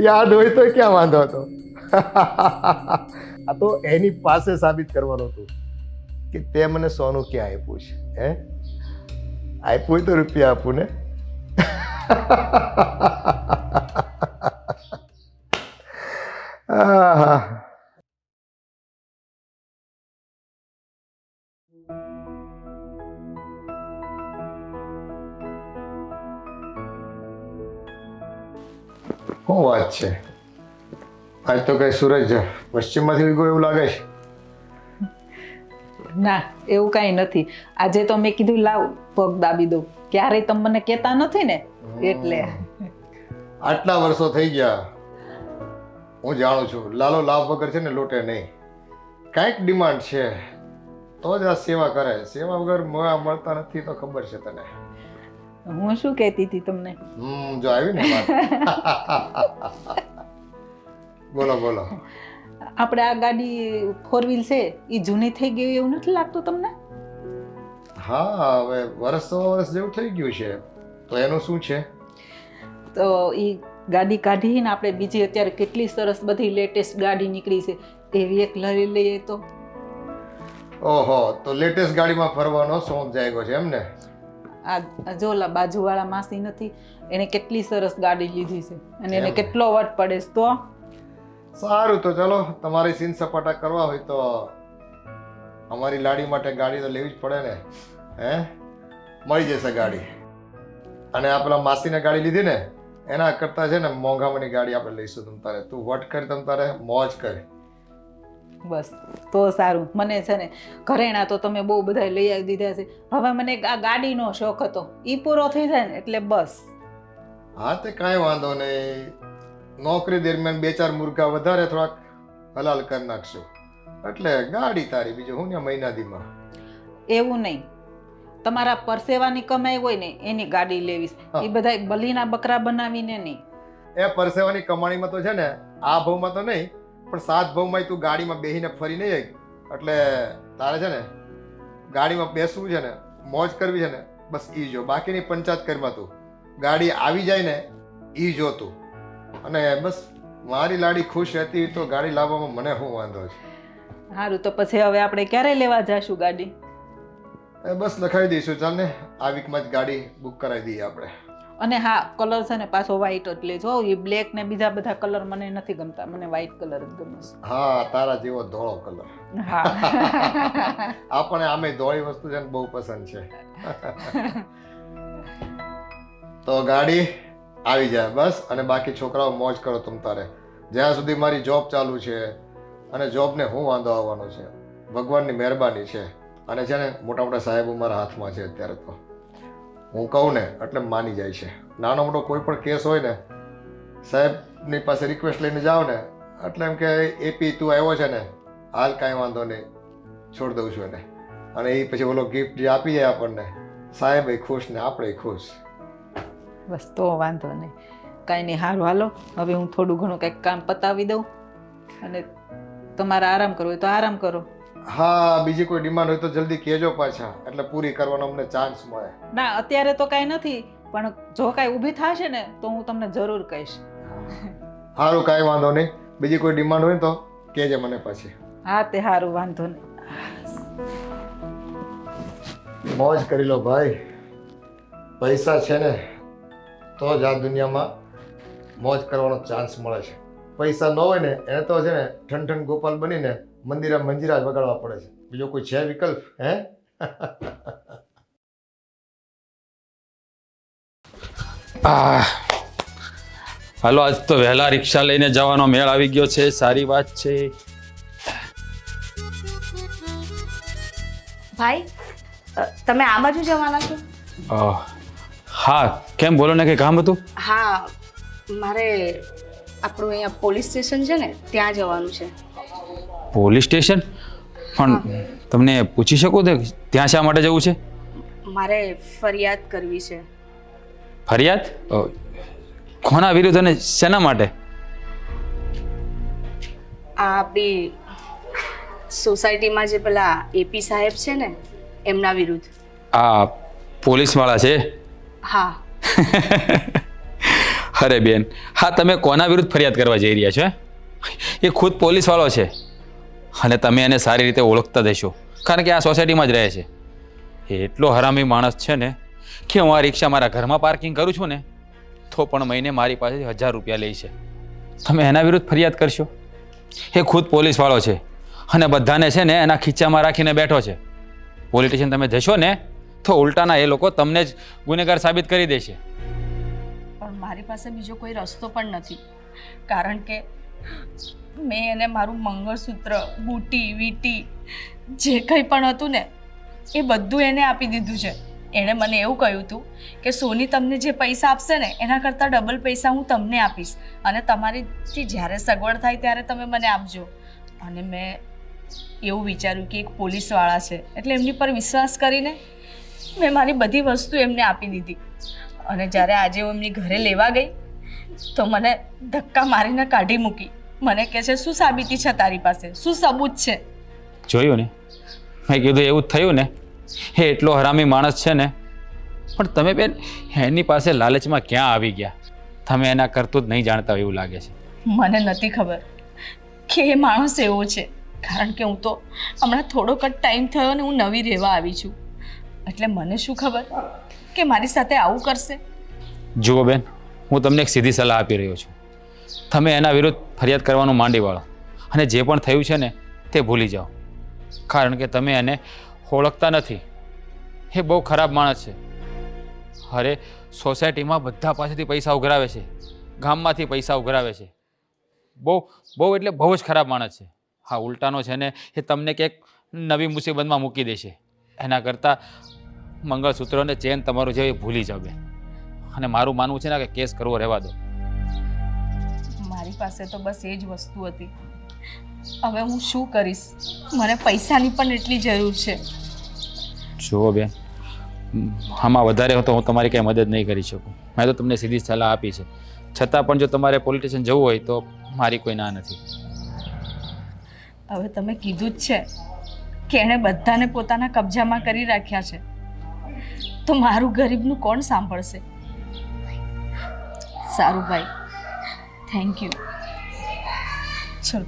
યાદ હોય તો ક્યાં વાંધો હતો? આ તો એની પાસે સાબિત કરવાનું હતું કે તે મને સોનું ક્યાં આપ્યું છે. હે? આપ્યું હોય તો રૂપિયા આપું ને. આહા. શું વાત છે? આજ તો કઈ સૂરજ પશ્ચિમમાંથી ઉગ્યો એવું લાગે છે. ના, એવું કાંઈ નથી. આજે તો મેં કીધું લાવ પગ દાબી દઉં. ક્યારેય તમે મને કહેતા નથી ને એટલે. આટલા વર્ષો થઈ ગયા, હું જાણું છું લાલો લાભ વગર છે ને લોટે નહીં. કાંઈક ડિમાન્ડ છે તો જ આ સેવા કરે. સેવા વગર મળતા નથી તો ખબર છે તને. હું શું કહેતી હતી તમને? જો આવી ને વાત. બોલો બોલો. આપણે આ ગાડી 4 વ્હીલ છે એ જૂની થઈ ગઈ એવું નથી લાગતું તમને? હા, હવે વર્ષ જેવું થઈ ગયું છે તો એનું શું છે? તો એ ગાડી કાઢીને આપણે બીજી અત્યારે કેટલી સરસ બધી લેટેસ્ટ ગાડી નીકળી છે એવી એક લઈ લઈએ તો. ઓહો, તો લેટેસ્ટ ગાડીમાં ફરવાનો શોખ જાગ્યો છે એમ ને? આ જોલા બાજુવાળા માસી નથી, એને કેટલી સરસ ગાડી લીધી છે અને એને કેટલો વટ પડે છે. તો સારું, તો ચલો તમારી સીન સપાટા કરવા હોય તો અમારી લાડી માટે ગાડી તો લેવી જ પડે ને. હે? મળી જશે ગાડી. અને આ પેલા માસીને ગાડી લીધી ને એના કરતાં છે ને મોંઘામાંની ગાડી આપણે લઈશું તમ તારે. તું વટ કરી તમ તારે મોજ કર. બસ તો સારું. મને છે ને ઘરેણા તો તમે બહુ બધા લઈ આવી દીધા છે. હવે મને આ ગાડીનો શોખ હતો, એ પૂરો થઈ જાય ને એટલે બસ. હા તે કાંઈ વાંધો નહીં. નોકરી દરમિયાન 2-4 મુર્ગા વધારે થોડાક હલાલ કરી નાખશું એટલે ગાડી તારી. બીજું હું ને મહિનાદીમાં. એવું નહીં, તમારા પરસેવાની કમાઈ હોય ને એની ગાડી લેવીશ. એ બધા બલીના બકરા બનાવીને નહીં. એ પરસેવાની કમાણીમાં તો છે ને આ ભાવમાં તો નહીં પણ 7 ભાવમાં તું ગાડીમાં બેસીને ફરી નહીં આવી. એટલે તારે છે ને ગાડીમાં બેસવું છે ને મોજ કરવી છે ને બસ ઈ જો. બાકીની પંચાયત કરમાં તું ગાડી આવી જાય ને ઈ જો તું. અને બસ મારી લાડી ખુશ રહેતી હોય તો ગાડી લાવવામાં મને શું વાંધો છે. સારું, તો પછી હવે આપણે ક્યારે લેવા જઈશું ગાડી? એ બસ લખાવી દઈશું. ચાલ ને આ વીકમાં જ ગાડી બુક કરાવી દઈએ આપણે. અને હા, કલર છે ને પાછો વ્હાઈટ જ લેજો. એ બ્લેક ને બીજા બધા કલર મને નથી ગમતા, મને વ્હાઈટ કલર જ ગમે છે. હા, તારા જેવો ધોળો કલર. હા. આપણને આમે ધોળી વસ્તુ છે ને બહુ પસંદ છે. તો ગાડી આવી જાય બસ. અને બાકી છોકરાઓ મોજ કરો તમ તારે. જ્યાં સુધી મારી જોબ ચાલુ છે અને જોબને હું વાંધો આવવાનો છે, ભગવાનની મહેરબાની છે. અને છે ને મોટા મોટા સાહેબો મારા હાથમાં છે અત્યારે. તો હું કહું ને એટલે માની જાય છે. નાનો મોટો કોઈ પણ કેસ હોય ને સાહેબની પાસે રિક્વેસ્ટ લઈને જાઓ ને એટલે એમ કે એપી તું આવ્યો છે ને હાલ કાંઈ વાંધો નહીં છોડ દઉં છું એને. અને એ પછી ઓલો ગિફ્ટ જે આપી જાય આપણને, સાહેબ એ ખુશ ને આપણે ખુશ. બસ તો વાંધો નહીં, કાંઈ નહીં. સારું, હાલો હવે હું થોડું ઘણું કંઈક કામ પતાવી દઉં અને તમારે આરામ કરવો હોય તો આરામ કરો. હા, બીજી કોઈ ડિમાન્ડ હોય તો જલ્દી કહેજો પાછા, એટલે પૂરી કરવાનો અમને ચાન્સ મળે. ના, અત્યારે તો કાંઈ નથી, પણ જો કાંઈ ઊભી થશે ને તો હું તમને જરૂર કહીશ. સારું, કાંઈ વાંધો નહીં. બીજી કોઈ ડિમાન્ડ હોય તો કહેજે મને પછી. હા તે સારું, વાંધો નહીં. મોજ કરી લો ભાઈ. પૈસા છે ને તો જ આ દુનિયામાં મોજ કરવાનો ચાન્સ મળે છે. પૈસા ન હોય ને એને તો છે ને ઠન ગોપાલ બનીને મંદિરે મંજીરા જ વગાડવા પડે છે. બીજો કોઈ છે વિકલ્પ? હે? હાલો, આજ તો વહેલા રિક્ષા લઈને જવાનો મેળ આવી ગયો છે. સારી વાત છે. ભાઈ, તમે આ બાજુ જવાના છો? હા, કેમ? બોલો ને, કંઈ કામ હતું? હા, મારે આપણું અહીંયા પોલીસ સ્ટેશન છે ને ત્યાં જવાનું છે. Police station? પણ તમને પૂછી શકું કે ત્યાં શા માટે જવું છે? મારે ફરિયાદ કરવી છે. ફરિયાદ? કોના વિરુદ્ધ અને શેના માટે? આ આપણી સોસાયટીમાં જે પેલા એપી સાહેબ છે ને એમના વિરુદ્ધ. આ પોલીસવાળા છે? હા. અરે બેન, હા, તમે કોના વિરુદ્ધ ફરિયાદ કરવા જઈ રહ્યા છો? એ ખુદ પોલીસવાળો છે અને તમે એને સારી રીતે ઓળખતા દેશો, કારણ કે આ સોસાયટીમાં જ રહે છે. એ એટલો હરામી માણસ છે ને કે હું આ રિક્ષા મારા ઘરમાં પાર્કિંગ કરું છું ને તો પણ મહિને મારી પાસેથી 1000 રૂપિયા લે છે. તમે એના વિરુદ્ધ ફરિયાદ કરશો? એ ખુદ પોલીસવાળો છે અને બધાને છે ને એના ખીચામાં રાખીને બેઠો છે. પોલીસ સ્ટેશન તમે જશો ને તો ઉલટાના એ લોકો તમને જ ગુનેગાર સાબિત કરી દેશે. પણ મારી પાસે બીજો કોઈ રસ્તો પણ નથી, કારણ કે મેં એને મારું મંગળસૂત્ર, બુટી, વીટી જે કંઈ પણ હતું ને એ બધું એને આપી દીધું છે. એણે મને એવું કહ્યું હતું કે સોની તમને જે પૈસા આપશે ને એના કરતાં ડબલ પૈસા હું તમને આપીશ અને તમારીથી જ્યારે સગવડ થાય ત્યારે તમે મને આપજો. અને મેં એવું વિચાર્યું કે એક પોલીસવાળા છે એટલે એમની પર વિશ્વાસ કરીને મેં મારી બધી વસ્તુ એમને આપી દીધી. અને જ્યારે આજે હું એમની ઘરે લેવા ગઈ તો મને ધક્કા મારીને કાઢી મૂકી. મને કહે છે, શું સાબિતી છે તારી પાસે? શું સબૂત છે? જોયું ને, મેં કીધું એવું જ થયું ને. એ એટલો હરામી માણસ છે ને. પણ તમે બેન એની પાસે લાલચમાં ક્યાં આવી ગયા? તમે એના કરતું જ નહીં જાણતા એવું લાગે છે. મને નથી ખબર કે એ માણસ એવો છે, કારણ કે હું તો હમણાં થોડોક જ ટાઈમ થયો ને હું નવી રહેવા આવી છું, એટલે મને શું ખબર કે મારી સાથે આવું કરશે. જુઓ બેન, હું તમને એક સીધી સલાહ આપી રહ્યો છું. તમે એના વિરુદ્ધ ફરિયાદ કરવાનું માંડી વાળો અને જે પણ થયું છે ને તે ભૂલી જાઓ, કારણ કે તમે એને ઓળખતા નથી. એ બહુ ખરાબ માણસ છે. અરે સોસાયટીમાં બધા પાસેથી પૈસા ઉઘરાવે છે, ગામમાંથી પૈસા ઉઘરાવે છે. બહુ એટલે બહુ જ ખરાબ માણસ છે. હા, ઉલટાનો છે ને એ તમને ક્યાંક નવી મુસીબતમાં મૂકી દેશે. એના કરતાં મંગળસૂત્ર અને ચેન તમારું જે એ ભૂલી જાવ બેન. અને મારું માનવું છે ને કે કેસ કરવો રહેવા દો. મારી પાસે તો બસ એ જ વસ્તુ હતી. હવે હું શું કરીશ? મને પૈસાની પણ એટલી જરૂર છે. જુઓ બેન, આમાં વધારે તો હું તમારી કંઈ મદદ નહીં કરી શકું. મેં તો તમને સીધી સલાહ આપી છે. છતાં પણ જો તમારે પોલીસ સ્ટેશન જવું હોય તો મારી કોઈ ના નથી. હવે તમે કીધું જ છે કે એણે બધાને પોતાના કબજામાં કરી રાખ્યા છે, તો મારું ગરીબનું કોણ સાંભળશે? સારું ભાઈ, થેન્ક યુ. ચલો.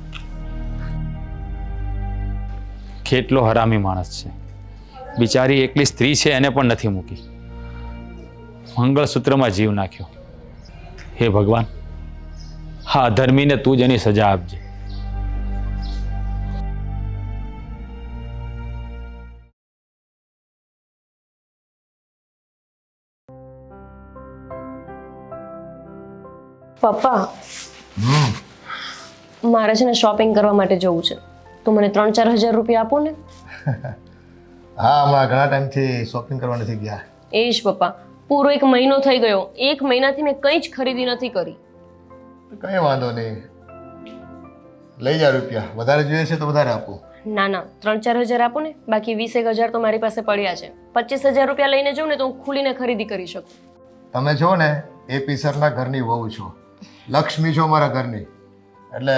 કેટલો હરામી માણસ છે. બિચારી એકલી સ્ત્રી છે એને પણ નથી મૂકી, મંગળસૂત્રમાં જીવ નાખ્યો. હે ભગવાન, હા અધર્મીને તું જ એની સજા આપજે. પપ્પા, મારે છે ને શોપિંગ કરવા માટે જવું છે, તો મને 3-4 હજાર રૂપિયા આપો ને. હા, હમણાં ઘણા ટાઈમથી શોપિંગ કરવા નથી ગયા. એ જ પપ્પા, પૂરો 1 મહિનો થઈ ગયો, 1 મહિનાથી મેં કંઈ જ ખરીદી નથી કરી. કંઈ વાંધો નહીં, લઈ જા રૂપિયા. વધારે જોઈએ છે તો વધારે આપું. ના ના, 3-4 હજાર આપો ને. બાકી 20-1 હજાર તો મારી પાસે પડ્યા છે. 25,000 રૂપિયા લઈને જાઉં ને તો હું ખુલીને ખરીદી કરી શકું. તમે છો ને એ પીસરના ઘરની વહુ છો, લક્ષ્મી છો મારા ઘરની, એટલે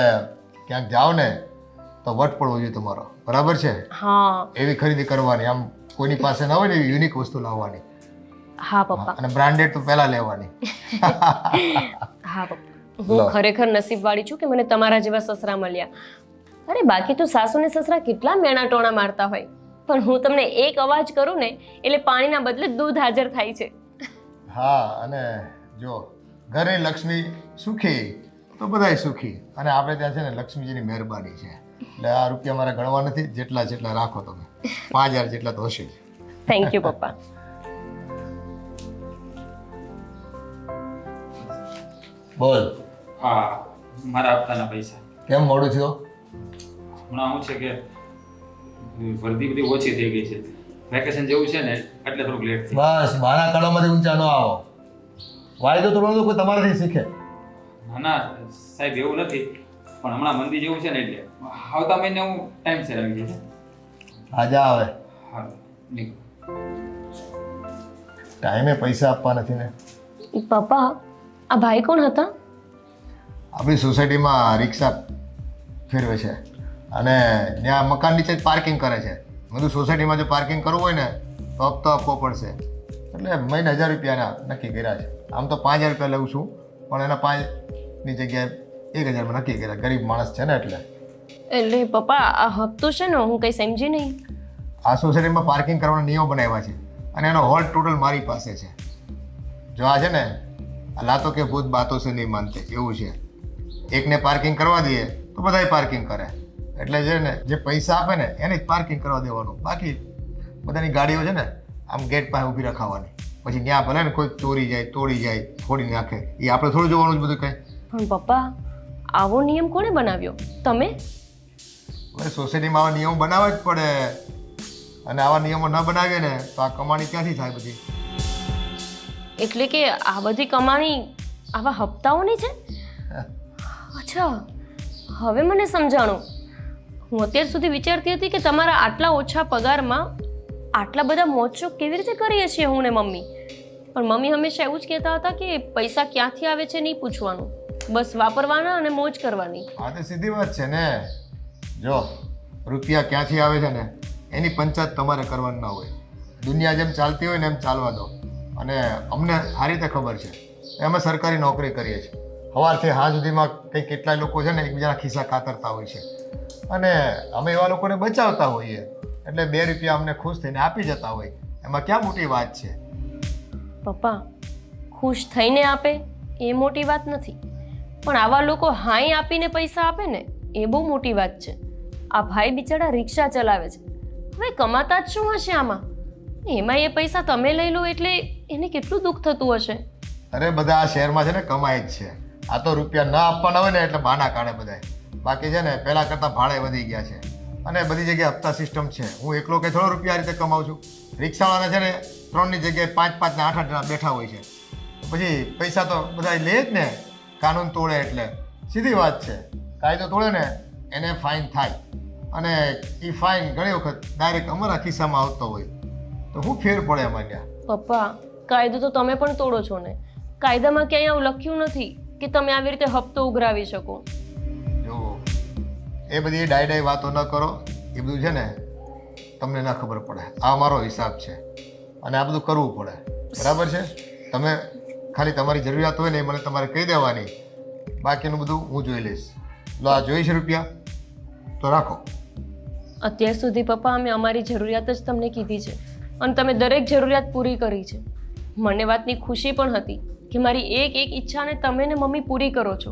ક્યાંક જાઓ ને તો વટ પડવો જોઈએ તમારો. બરાબર છે? હા. એવી ખરીદી કરવાની, આમ કોઈની પાસે ના હોય ને એવી યુનિક વસ્તુ લાવવાની. હા પપ્પા. અને બ્રાન્ડેડ તો પહેલા લેવાની. હા પપ્પા, હું ખરેખર નસીબવાળી છું કે મને તમારા જેવા સસરા મળ્યા. અરે બાકી તો સાસુ ને સસરા કેટલા મેણા ટોણા મારતા હોય, પણ હું તમને એક અવાજ કરું ને એટલે પાણીના બદલે દૂધ હાજર થાય છે. હા, અને જો ઘરે લક્ષ્મી સુખી તો બધાય સુખી. અને આપણે ત્યાં છે ને લક્ષ્મીજીની મહેરબાની છે. એટલે આ રૂપિયા મારા ગણવા નથી, જેટલા રાખો તમે. 5,000 જેટલા તો હશે જ. થેન્ક યુ પપ્પા. બોલ. હા, મારા હપ્તાના પૈસા. કેમ મોડું થયો? હમણાં શું છે કે વર્દી બધી ઓછી થઈ ગઈ છે, વેકેશન જેવું છે ને એટલે થોડુંક લેટ થઈ. બસ મારા કાળોમાંથી ઊંચા ન આવો. વાયદો તોડવાનું કોઈ તમારાથી શીખે. ના સાહેબ, એવું નથી, પણ હમણાં મંદી જેવું છે ને એટલે આવતા મહિને હું ટાઈમ સેર આવી જશે. આજા આવે. હા, નીકળો. ટાઈમે પૈસા આપવા નથી ને. પપ્પા, આ ભાઈ કોણ હતા? આપણી સોસાયટીમાં રિક્ષા ફેરવે છે અને ત્યાં મકાન નીચે જ પાર્કિંગ કરે છે. બધું સોસાયટીમાં જો પાર્કિંગ કરવું હોય ને તો હપ્તો આપવો પડશે. એટલે મહિને 1,000 રૂપિયાના નક્કી કર્યા છે. આમ તો 5,000 રૂપિયા લઉં છું, પણ એના 5ની જગ્યાએ 1,000માં નક્કી કર્યા. ગરીબ માણસ છે ને એટલે. એટલે પપ્પા, આ હપ્તો છે ને, હું કંઈ સમજી નહીં. આ સોસાયટીમાં પાર્કિંગ કરવાના નિયમો બનાવ્યા છે અને એનો હોલ્ડ ટોટલ મારી પાસે છે. જો આ છે ને, આ લાતો કે ભૂત બાતો છે નહીં માનતે એવું છે. એકને પાર્કિંગ કરવા દઈએ તો બધાય પાર્કિંગ કરે. એટલે છે ને, જે પૈસા આપે ને એને જ પાર્કિંગ કરવા દેવાનું. બાકી બધાની ગાડીઓ છે ને આમ ગેટ પાસે ઊભી રખાવાની. પછી ત્યાં ભલે ને કોઈ ચોરી જાય, તોડી જાય, ફોડી નાખે, એ આપણે થોડું જોવાનું જ બધું કંઈ. પણ પપ્પા, આવો નિયમ કોણે બનાવ્યો? તમે? હવે સોસાયટીમાં આવા નિયમો બનાવવા જ પડે. અને આવા નિયમો ન બનાવીએ ને તો આ કમાણી ક્યાંથી થાય બધી? એટલે કે આ બધી કમાણી આવા હપ્તાઓની છે? અચ્છા, હવે મને સમજાણું. હું અત્યાર સુધી વિચારતી હતી કે તમારા આટલા ઓછા પગારમાં આટલા બધા મોજ-શોખ કેવી રીતે કરીએ છીએ હું ને મમ્મી. પણ મમ્મી હંમેશા એવું જ કહેતા હતા કે પૈસા ક્યાંથી આવે છે નહીં પૂછવાનું, બસ વાપરવાના અને મોજ કરવાની. હા, તો સીધી વાત છે ને. જો રૂપિયા ક્યાંથી આવે છે ને એની પંચાયત તમારે કરવાની ના હોય. દુનિયા જેમ ચાલતી હોય ને એમ ચાલવા દો. અને અમને સારી રીતે ખબર છે, અમે સરકારી નોકરી કરીએ છીએ. સવારથી સાંજ સુધીમાં કંઈ કેટલાય લોકો છે ને એકબીજાના ખિસ્સા કાતરતા હોય છે અને અમે એવા લોકોને બચાવતા હોઈએ. એટલે 2 રૂપિયા અમને ખુશ થઈને આપી જતા હોય, એમાં ક્યાં મોટી વાત છે? પપ્પા, ખુશ થઈને આપે એ મોટી વાત નથી, પણ આવા લોકો હાઈ આપીને પૈસા આપે ને એ બહુ મોટી વાત છે. આ ભાઈ બિચારા રિક્ષા ચલાવે છે, હવે કમાતા જ શું હશે આમાં? એમાં એ પૈસા તમે લઈ લો એટલે એને કેટલું દુઃખ થતું હશે. અરે બધા આ શહેરમાં છે ને કમાય જ છે. આ તો રૂપિયા ના આપવાના હોય ને એટલે બહાના કાઢે બધાય. બાકી છે ને પહેલાં કરતાં ભાડે વધી ગયા છે અને બધી જગ્યાએ હપ્તા સિસ્ટમ છે. હું એકલો કે થોડો રૂપિયા આ રીતે કમાઉં છું. રિક્ષાવાળાને છે ને 3ની જગ્યાએ 5 ને 8 જણા બેઠા હોય છે. પછી પૈસા તો બધા લે જ ને, કાનૂન તોડે એટલે. સીધી વાત છે, કાયદો તોડે ને એને ફાઇન થાય અને એ ફાઇન ઘણી વખત ડાયરેક્ટ અમારા ખિસ્સામાં આવતો હોય. તો શું ફેર પડે એમાં ત્યાં? પપ્પા, કાયદો તો તમે પણ તોડો છો ને. કાયદામાં ક્યાંય આવું લખ્યું નથી કે તમે આવી રીતે હપ્તો ઉઘરાવી શકો. જો એ બધી ડાય વાતો ન કરો. એ બધું છે ને તમને ના ખબર પડે. આ મારો હિસાબ છે અને આ બધું કરવું પડે. બરાબર છે? તમે ખાલી તમારી જરૂરિયાત હોય ને એ મને તમારે કહી દેવાની, બાકીનું બધું હું જોઈ લઈશ. લો આ જોઈશ રૂપિયા તો રાખો. અત્યાર સુધી પપ્પા અમે અમારી જરૂરિયાત જ તમને કીધી છે અને તમે દરેક જરૂરિયાત પૂરી કરી છે. મને વાતની ખુશી પણ હતી કે મારી એક એક ઈચ્છાને તમે ને મમ્મી પૂરી કરો છો.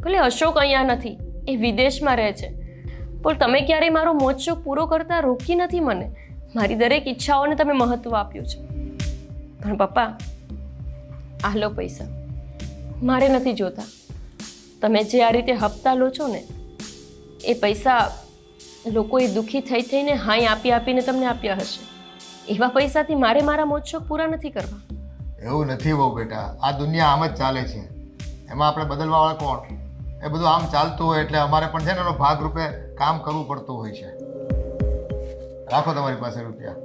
ભલે અશોક અહીંયા નથી, એ વિદેશમાં રહે છે, પણ તમે ક્યારેય મારો મોજ શોખ પૂરો કરતા રોકી નથી મને. મારી દરેક ઈચ્છાઓને તમે મહત્ત્વ આપ્યું છે. પણ પપ્પા, આ લો પૈસા, મારે નથી જોતા. તમે જે આ રીતે હપ્તા લો છો ને એ પૈસા લોકોએ દુઃખી થઈ થઈને હાઈ આપીને તમને આપ્યા હશે. એવા પૈસાથી મારે મારા મોજ શોખ પૂરા નથી કરવા. એવું નથી બહુ બેટા, આ દુનિયા આમ જ ચાલે છે. એમાં આપણે બદલવાવાળા કોણ? એ બધું આમ ચાલતું હોય એટલે અમારે પણ છે ને એનો ભાગરૂપે કામ કરવું પડતું હોય છે. રાખો તમારી પાસે રૂપિયા.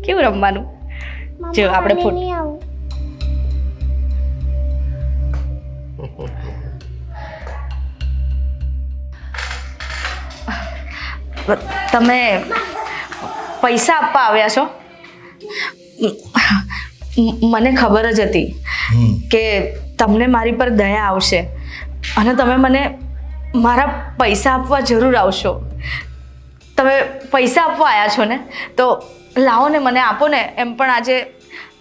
કેવું રમવાનું? જો આપણે ફોટો નહીં આવું. તમે પૈસા આપવા આવ્યા છો? મને ખબર જ હતી કે તમને મારી પર દયા આવશે અને તમે મને મારા પૈસા આપવા જરૂર આવશો. તમે પૈસા આપવા આવ્યા છો ને, તો લાવો ને, મને આપો ને. એમ પણ આજે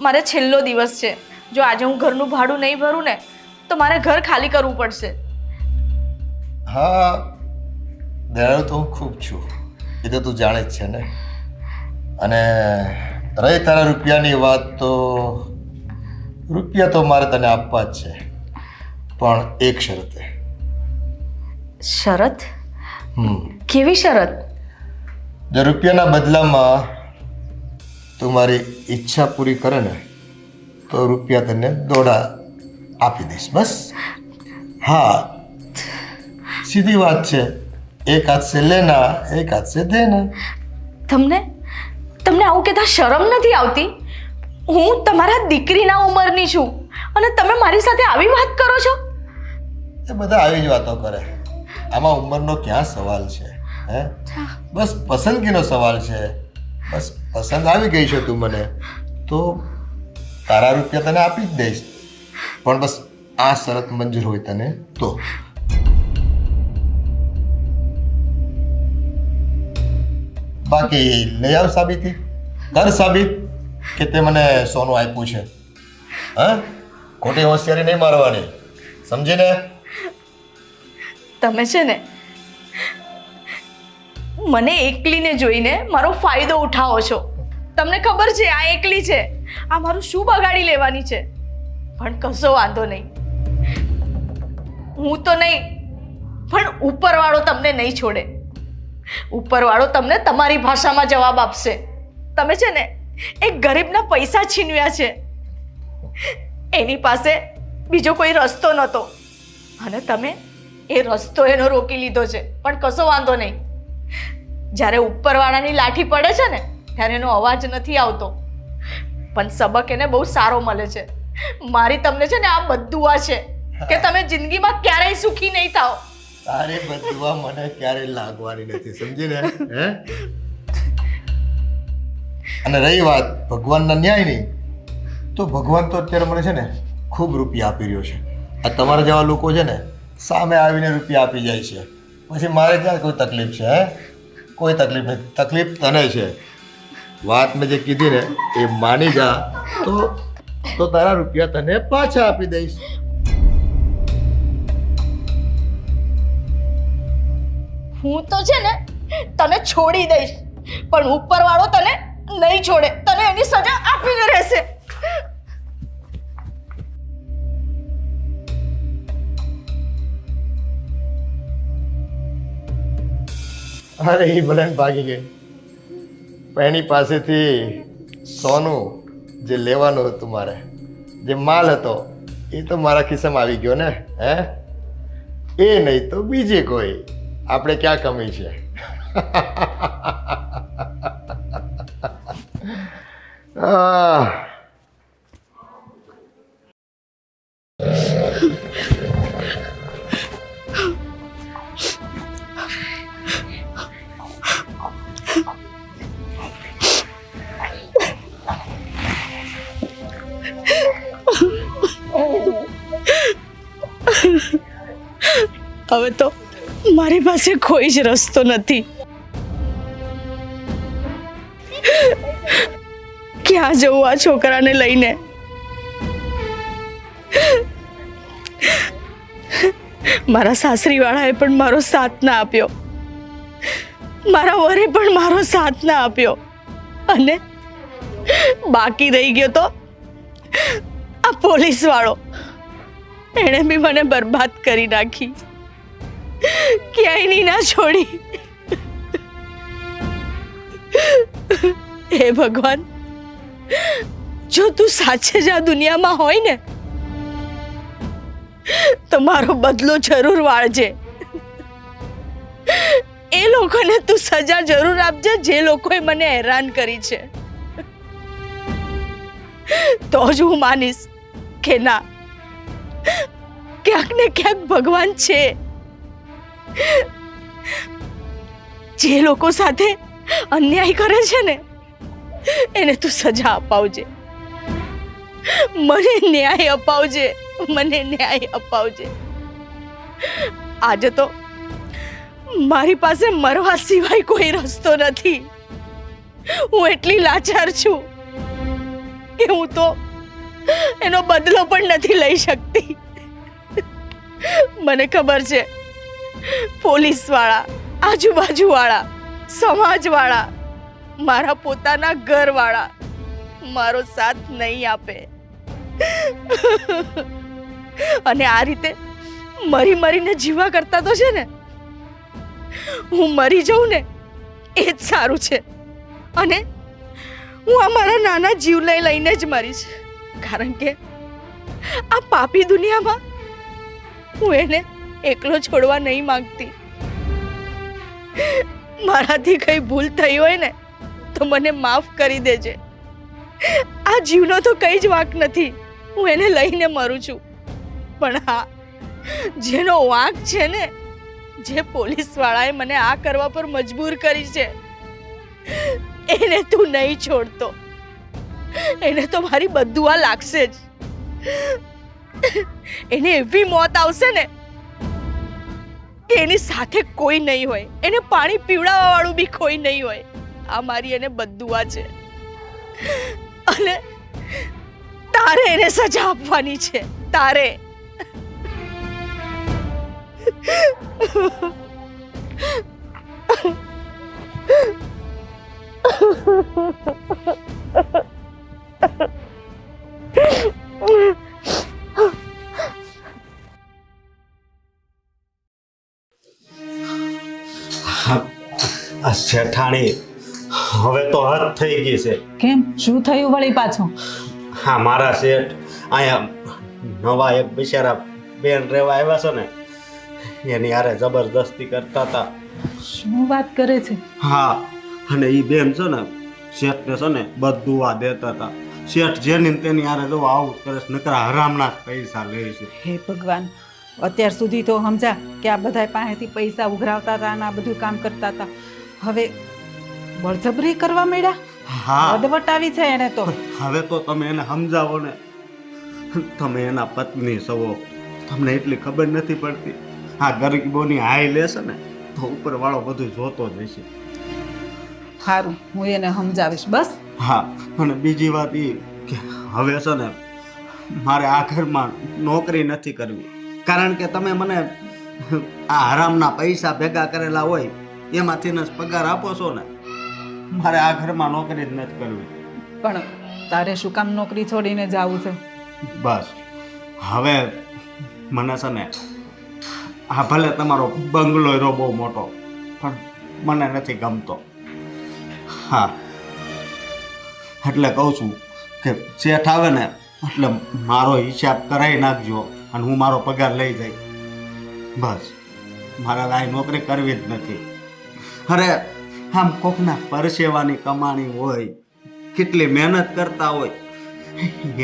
મારે છેલ્લો દિવસ છે. જો આજે હું ઘરનું ભાડું નહીં ભરું ને તો મારે ઘર ખાલી કરવું પડશે. હા, દયાળુ તો હું ખૂબ છું, એ તો તું જાણે જ છે ને. અને રહી તારા રૂપિયાની વાત, તો રૂપિયા તો મારે તને આપવા જ છે, પણ એક શરતે. શરત? કેવી શરત? જો રૂપિયાના બદલામાં તું મારી ઈચ્છા પૂરી કરે ને તો રૂપિયા તને દોડા આપી દઈશ. બસ. હા, સીધી વાત છે. એક હાથ સે લેના, એક હાથ સે દેના. તમને આવું કહેતા શરમ નથી આવતી? હું તમારા દીકરીના ઉંમરની છું અને તમે મારી સાથે આવી વાત કરો છો? એ બધા આવી જ વાતો કરે. આમાં ઉંમરનો ક્યાં સવાલ છે? હે, બસ પસંદગીનો સવાલ છે. બસ પસંદ આવી ગઈ છે તું મને, તો તારા રૂપિયા તને આપી જ દઈશ. પણ બસ આ શરત મંજૂર હોય તને તો. બાકી લઈ આવ સાબિતી, કર સાબિત કે તે મને સોનું આપ્યું છે. હા, ખોટી હોશિયારી નહીં મારવાની, સમજીને? તમે છે ને મને એકલીને જોઈને મારો ફાયદો ઉઠાવો છો. તમને ખબર છે આ એકલી છે, આ મારું શું બગાડી લેવાની છે. પણ કશો વાંધો નહીં, હું તો નહીં પણ ઉપરવાળો તમને નહીં છોડે. ઉપરવાળો તમને તમારી ભાષામાં જવાબ આપશે. તમે છે ને એક ગરીબના પૈસા છીનવ્યા છે, એની પાસે બીજો કોઈ રસ્તો નહોતો અને તમે એ રસ્તો એનો રોકી લીધો છે. પણ કશો વાંધો નહીં, જ્યારે ઉપરવાળાની લાઠી પડે છે ને ત્યારે એનો અવાજ નથી આવતો, પણ સબક એને બહુ સારો મળે છે. મારી તમને છે ને આ બદદુઆ છે કે તમે જિંદગીમાં ક્યારેય સુખી નહીં થાઓ. તારે બદુઆ મને ક્યારેય લાગવાની નથી, સમજીને? હે, અને રહી વાત ભગવાનના ન્યાયની, તો ભગવાન તો અત્યારે મને છે ને ખૂબ રૂપિયા આપી રહ્યો છે. આ તમારા જેવા લોકો છે ને સામે આવીને રૂપિયા આપી જાય છે, પછી મારે ક્યાં કોઈ તકલીફ છે? હે, કોઈ તકલીફ નથી. તકલીફ તને છે. વાત મેં જે કીધી ને એ માની જા તો તારા રૂપિયા તને પાછા આપી દઈશ. હું તો છે ને તને છોડી દઈશ, પણ ઉપરવાળો તને નહીં છોડે, તને એની સજા આપીને રહેશે. અરે એ ભલે ભાગી ગઈ, પણ એની પાસેથી સોનું જે લેવાનું હતું મારે, જે માલ હતો એ તો મારા ખિસ્સામાં આવી ગયો ને. હે, એ નહીં તો બીજે કોઈ. આપણે ક્યાં કમી છે? આહ. હવે તો મારી પાસે કોઈ જ રસ્તો નથી. ક્યાં જવું આ છોકરાને લઈને? મારા સાસરીવાળાએ પણ મારો સાથ ના આપ્યો, મારા વરે પણ મારો સાથ ના આપ્યો, અને બાકી રહી ગયો તો આ પોલીસવાળો. એણે બી મને બરબાદ કરી નાખી, ક્યાંય નહીં ના છોડી. હે ભગવાન, જો તું સાચે જ આ દુનિયામાં હોય ને તો મારો બદલો જરૂર વાળજે. એ લોકોને તું સજા જરૂર આપજે જે લોકોએ મને હેરાન કરી છે. તો જ હું માનીશ કે ના, ક્યાંક ને ક્યાંક ભગવાન છે. જે લોકો સાથે અન્યાય કરે છે ને એને તું સજા અપાવજે. મને ન્યાય અપાવજે, મને ન્યાય અપાવજે. આજે તો મારી પાસે મરવા સિવાય કોઈ રસ્તો નથી. હું એટલી લાચાર છું કે હું તો એનો બદલો પણ નથી લઈ શકતી. મને ખબર છે પોલીસવાળા, આજુબાજુવાળા, સમાજવાળા, મારા પોતાના ઘરવાળા મારો સાથ નહીં આપે. અને આ રીતે મરી મરીને જીવા કરતા તો છે ને હું મરી જાઉં ને એ જ સારું છે. અને હું આ મારા નાના જીવને લઈને જ મરીશ, કારણ કે આ પાપી દુનિયામાં હું એને એકલો છોડવા નહીં માંગતી. મારાથી કઈ ભૂલ થઈ હોય ને તો મને માફ કરી દેજે. આ જીવનો તો કઈ જ વાંક નથી, હું એને લઈને મરું છું. પણ હા, જેનો વાંક છે ને, જે પોલીસવાળાએ મને આ કરવા પર મજબૂર કરી છે, એને તું નહીં છોડતો. એને તો મારી બદુઆ લાગશે જ. એને એવી મોત આવશે ને કે એની સાથે કોઈ નહીં હોય, એને પાણી પીવડાવવા વાળું બી કોઈ નહીં હોય. આ મારી એને બદુઆ છે, અને તારે એને સજા આપવાની છે. તારે. આ શેઠાણી હવે તો હદ થઈ ગઈ છે. કેમ, શું થયું વળી પાછું? હા, મારા શેઠ અહીંયા નવા એક બિચારા બેન રહેવા આવ્યા છે ને, એની હારે જબરદસ્તી કરતા હતા. શું વાત કરે છે? હા, અને એ બેન છે ને શેઠને છે ને બદુઆ દેતા હતા. શેઠ જેની ને તેની હારે જો આવું કરે છે, નકરા હરામના જ પૈસા લે છે. હે ભગવાન, અત્યાર સુધી તો સમજા કે આ બધા પાસેથી પૈસા ઉઘરાવતા હતા અને આ બધું કામ કરતા હતા. હવે બળજબરી કરવા માંડ્યા. હા, અદવટ આવી છે એને તો. હવે તો તમે એને સમજાવો ને. તમે એના પત્ની છો, તમને એટલી ખબર નથી પડતી. આ ગરીબોની હાય લેશે ને તો ઉપરવાળો બધું જોતો જ હશે. સારું, હું એને સમજાવીશ બસ. હા, અને બીજી વાત એ કે હવે છે ને મારે આ ઘરમાં નોકરી નથી કરવી, કારણ કે તમે મને આ હરામના પૈસા ભેગા કરેલા હોય એમાંથી જ પગાર આપો છો ને. મારે આ ઘરમાં નોકરી જ નથી કરવી. પણ તારે શું કામ નોકરી છોડીને જાવું છે? બસ હવે મને છે ને આ ભલે તમારો બંગલો રહ્યો બહુ મોટો પણ મને નથી ગમતો. હા એટલે કહું છું કે શેઠ આવે ને એટલે મારો હિસાબ કરાવી નાખજો અને હું મારો પગાર લઈ જઈ. બસ મારે આ નોકરી કરવી જ નથી. અરે આમ કોકના પરસેવાની કમાણી હોય, કેટલી મહેનત કરતા હોય,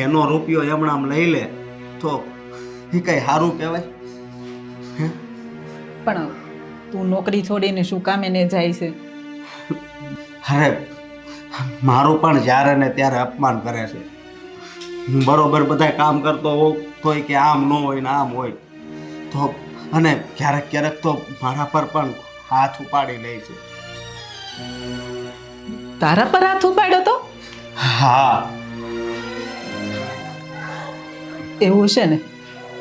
એનો રૂપિયો એમણામ લઈ લે તો એ કઈ સારું કહેવાય? પણ તું નોકરી છોડીને શું કામ એને જાય છે? અરે મારું પણ જ્યારે ને ત્યારે અપમાન કરે છે. હું બરોબર બધા કામ કરતો હોઉં તોય કે આમ ન હોય ને આમ હોય તો, અને ક્યારેક ક્યારેક તો મારા પર પણ હાથ ઉપાડી લે છે. તારા પર હાથ ઉપાડ્યો તો? હા એવું છે ને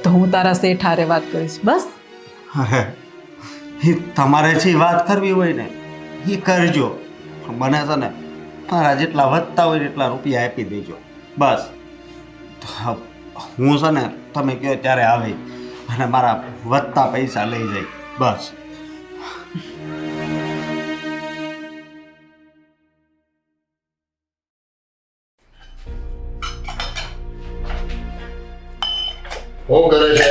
તો હું તારા શેઠ હારે વાત કરીશ. બસ અરે એ તમારે જે વાત કરવી હોય ને એ કરજો. મને છે ને મારા જેટલા વધતા હોય ને એટલા રૂપિયા આપી દેજો. બસ હું છે ને તમે કહો ત્યારે આવી અને મારા વધતા પૈસા લઈ જાય. બસ શું કરે છે?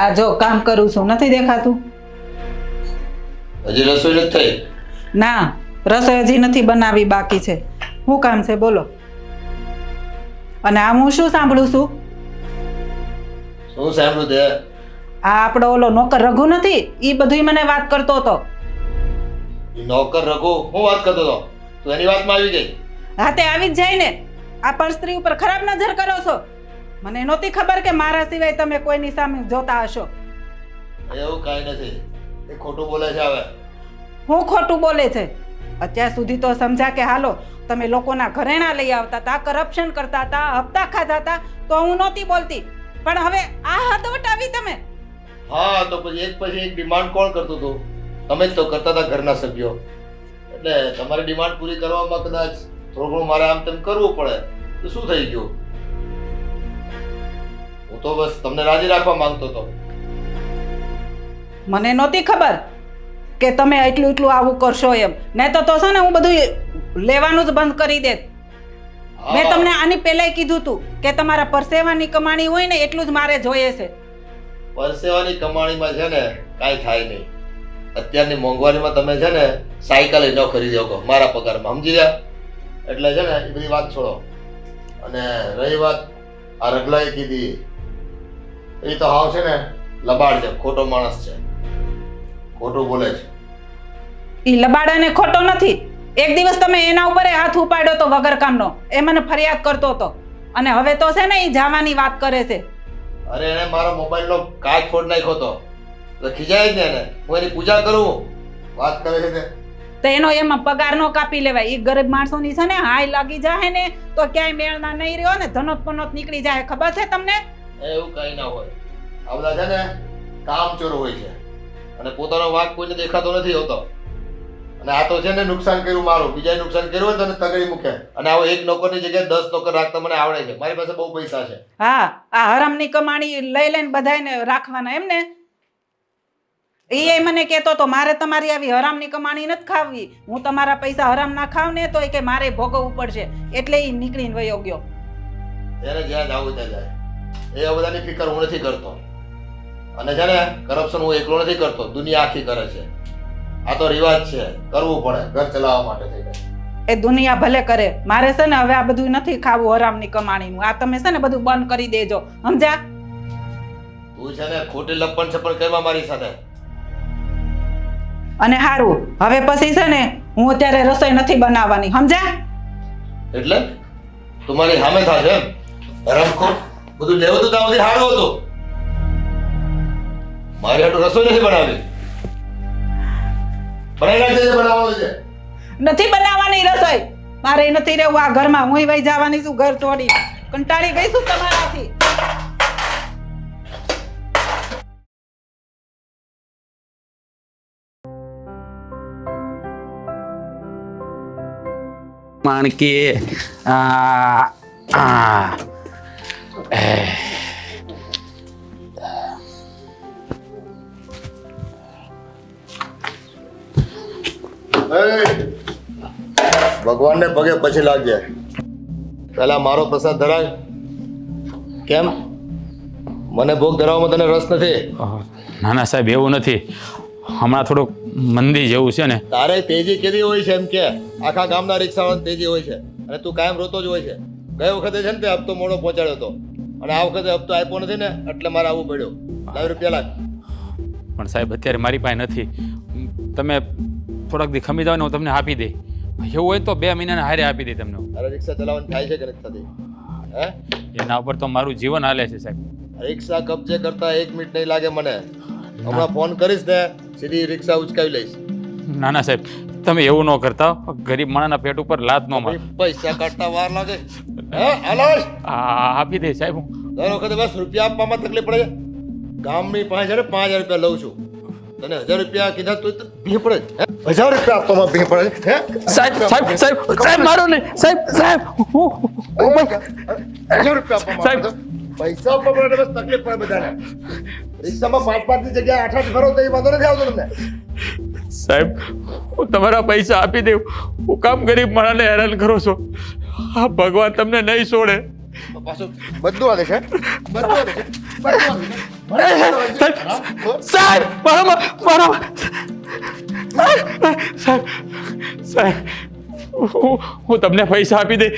આ જો કામ કરું છું, નથી દેખાતું? હજી રસોઈ નથી થઈ? ના, રસોઈ હજી નથી બનાવી, બાકી છે. શું કામ છે બોલો? અને આ હું શું સાંભળું છું? શું સાંભળ્યું તે? આ આપણો ઓલો નોકર રઘુ નથી, ઈ બધુંય મને વાત કરતો હતો. નોકર રઘુ હું વાત કરતો હતો, તું એની વાતમાં આવી ગઈ? હા તે આવી જ જાય ને. આ પર સ્ત્રી ઉપર ખરાબ નજર કરો છો. મને નહોતી ખબર કે મારા સિવાય તમે કોઈની સામે જોતા હશો. એવું કાંઈ નથી, એ ખોટું બોલે છે. હવે હું ખોટું બોલે છે? અત્યાર સુધી તો સમજા કે હાલો તમે લોકોના ઘરેણા લઈ આવતા હતા, કરપ્શન કરતા હતા, હપ્તા ખાતા હતા તો હું નહોતી બોલતી, પણ હવે આ હદ વટાવી તમે. હા તો પછી એક ડિમાન્ડ કોણ કરતું હતું? તમે જ તો કરતા હતા, ઘરના સભ્યો. એટલે તમારી ડિમાન્ડ પૂરી કરવામાં કદાચ થોડું ઘણું મારે આમ તેમ કરવું પડે તો શું થઈ ગયું? હું તો બસ તમને રાજી રાખવા માંગતો હતો. મને નહોતી ખબર કે તમે એટલું એટલું આવું કરશો એમ. નહીં તો છે ને હું બધું લેવાનું જ બંધ કરી દેત. મેં તમને આની પહેલાય કીધું હતું કે તમારા પરસેવાની કમાણી હોય ને એટલું જ મારે જોઈએ છે. પરસેવાની કમાણીમાં છે ને કાંઈ થાય નહીં. અત્યારની મોંઘવારીમાં તમે છે ને સાયકલ ન ખરીદી શકો મારા પગારમાં, સમજી ગયા? એટલે છે ને એ બધી વાત છોડો. અને રહી વાત આ રગલાએ કીધી, એ તો હાવ છે ને લબાડ છે, ખોટો માણસ છે, ખોટું બોલે છે. ઈ લબાડાને ખોટો નથી. એક દિવસ તમે એના ઉપર હાથ ઉપાડ્યો તો વગર કામનો, એ મને ફરિયાદ કરતો હતો, અને હવે તો છે ને ઈ જવાની વાત કરે છે. અરે એને મારો મોબાઈલનો કાચ ફોડ નાખ્યો હતો તો ખીજાય જ ને એને. હું એની પૂજા કરું, વાત કરે છે તે. તો એનો એમાં પગાર નો કાપી લેવાય. ઈ ગરીબ માણસોની છે ને હાય લાગી જાય ને તો ક્યાંય મેળના નહીં રહ્યો ને ધનોત પનોત નીકળી જાય. ખબર છે તમને? એવું કઈ ના હોય. આ બધા છે ને કામચોર હોય છે અને પોતાનો વાંક કોઈને દેખાતો નથી હોતો. અને આ તો છે ને નુકસાન કર્યું મારું, બીજાએ નુકસાન કર્યું હોય તો તગડી મૂકે. અને આવો એક નોકરની જગ્યાએ 10 નોકર રાખતા મને આવડે છે. મારી પાસે બહુ પૈસા છે. હા, આ હરામની કમાણી લઈ લઈને બધાને રાખવાના એમ ને? એ મને કહેતો તો મારે તમારી આવી હરામની કમાણી નથી ખાવી, હું તમારા પૈસા હરામ ના ખાવ ને તો એ કે મારે ભોગવવું પડશે. એટલે એ નીકળીને વયો ગયો. એને જ્યાં જાવું ત્યાં જાય. એ બધાની ફિકર હું નથી કરતો. અને છે ને કરપ્શન હું એકલો નથી કરતો, દુનિયા આખી કરે છે. આ તો રિવાજ છે, કરવું પડે ઘર ચલાવવા માટે થઈને. એ દુનિયા ભલે કરે, મારે છે ને હવે આ બધું નથી ખાવું હરામની કમાણીનું. આ તમે છે ને બધું બંધ કરી દેજો, સમજ્યા? તું છે ને ખોટી લપણ છપણ કરવા મારી સાથે. અને હારું, હવે પછી છે ને હું અત્યારે રસોઈ નથી બનાવવાની, સમજ્યા? એટલે તમારી સામે થશે એમ? હરામખોર, બધું લેવું તો ત્યાં સુધી સારું હતું. મારી હાટુ રસોઈ નથી બનાવી. બનાવી નાખજે, બનાવવાનું છે. નથી બનાવવાની રસોઈ. મારે નથી રહેવું આ ઘરમાં. હું વહી જવાની છું ઘર છોડી. કંટાળી ગઈ છું તમારાથી. કારણ કે ભગવાનને પગે પછી લાગજે. પહેલા મારો પ્રસાદ ધરાય. કેમ મને ભોગ ધરાવવામાં તને રસ નથી? ના ના સાહેબ, એવું નથી. હમણાં થોડુંક મંદી જેવું છે ને. તારે તેજી કેવી હોય છે એમ કે? આખા ગામના રિક્ષાવાળાને તેજી હોય છે અને તું કાયમ રોતો જ હોય છે. ગઈ વખતે છે ને તે હપ્તો મોડો પહોંચાડ્યો હતો અને આ વખતે હપ્તો આપ્યો નથી ને એટલે મારે આવવું પડ્યું. લાવ રૂપિયા લાગ. પણ સાહેબ અત્યારે મારી પાસે નથી. તમે થોડાક દી ખમી જાવ ને હું તમને આપી દઈ. એવું હોય તો 2 મહિનાના હારે આપી દઈ તમને. તારે રિક્ષા ચલાવવાની થાય છે કે નથી થતી? હે? એના ઉપર તો મારું જીવન હાલે છે સાહેબ. રિક્ષા કબજે કરતા 1 મિનિટ નહીં લાગે મને. હમણાં ફોન કરીશ ને સીધી રિક્ષા ઉચકાવી લઈશ. ના ના સાહેબ, તમે એવું ન કરતા. ગરીબ માણસના પેટ ઉપર લાત ન માર. પૈસા કાઢતા વાર લાગે. હે આલાશ? આપી દે સાહેબ. દર વખતે બસ રૂપિયા આપવામાં તકલીફ પડે છે. ગામની પાસે છે ને 5000 રૂપિયા લઉં છું. તને 1000 રૂપિયા કીધા તો ભી પડે. 1000 રૂપિયા આપવામાં ભી પડે. હે સાહેબ સાહેબ સાહેબ સાહેબ મારો નહીં સાહેબ સાહેબ. 1000 રૂપિયા આપવામાં પૈસા આપવા પડે બસ તકલીફ પડે બધાને. રિક્ષામાં 5-5 ની જગ્યાએ 8-8 ભરો તો એ વાંધો નથી આવતો તમને. સાહેબ હું તમારા પૈસા આપી દઉં. હું કામ ગરીબ માણસને હેરાન કરો છો. આ ભગવાન તમને નહીં છોડે. પાછું બધું આવે છે. બધું આવે છે. સાહેબ સાહેબ હું તમને પૈસા આપી દઈ.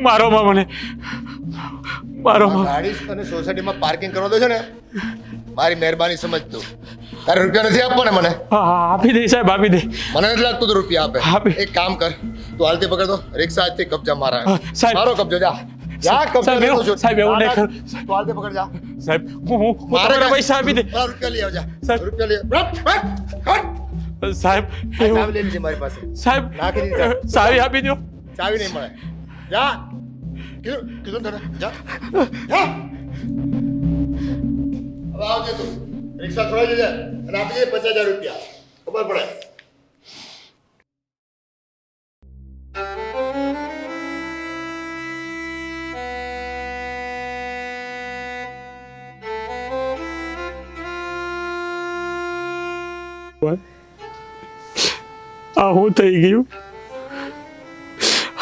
મારોમાં મને મારોમાં ગાડી અને સોસાયટીમાં પાર્કિંગ કરવા દો છે ને મારી મહેરબાની સમજતો. તારે રૂપિયા નથી આપવાને મને? આપી દે સાહેબ આપી દે. મને નથી લાગતું તું રૂપિયા આપે. એક કામ કર, તું હાલતી પકડતો રિક્ષા આજથી કબજા મારા. સાહેબ મારો કબજો જા. જા કબજો લેતો છું. સાહેબ એવું નહીં કર. તું હાલતી પકડ જા. સાહેબ હું તમારા પૈસા આપી દે. રૂપિયા લઈ આવજા. સાહેબ. રૂપિયા લઈ સાહેબ ચાવી લઈ લીધી મારી પાસે. સાહેબ નાખી દીધી. સાવી આપી દો. ચાવી નહીં મળે. જા. કીધું તને જા. જા. હવે આવજે તું. રિક્ષા છોડાઈ જજે અને આપી દે 50000 રૂપિયા. ખબર પડે. આ હું થઈ ગયું.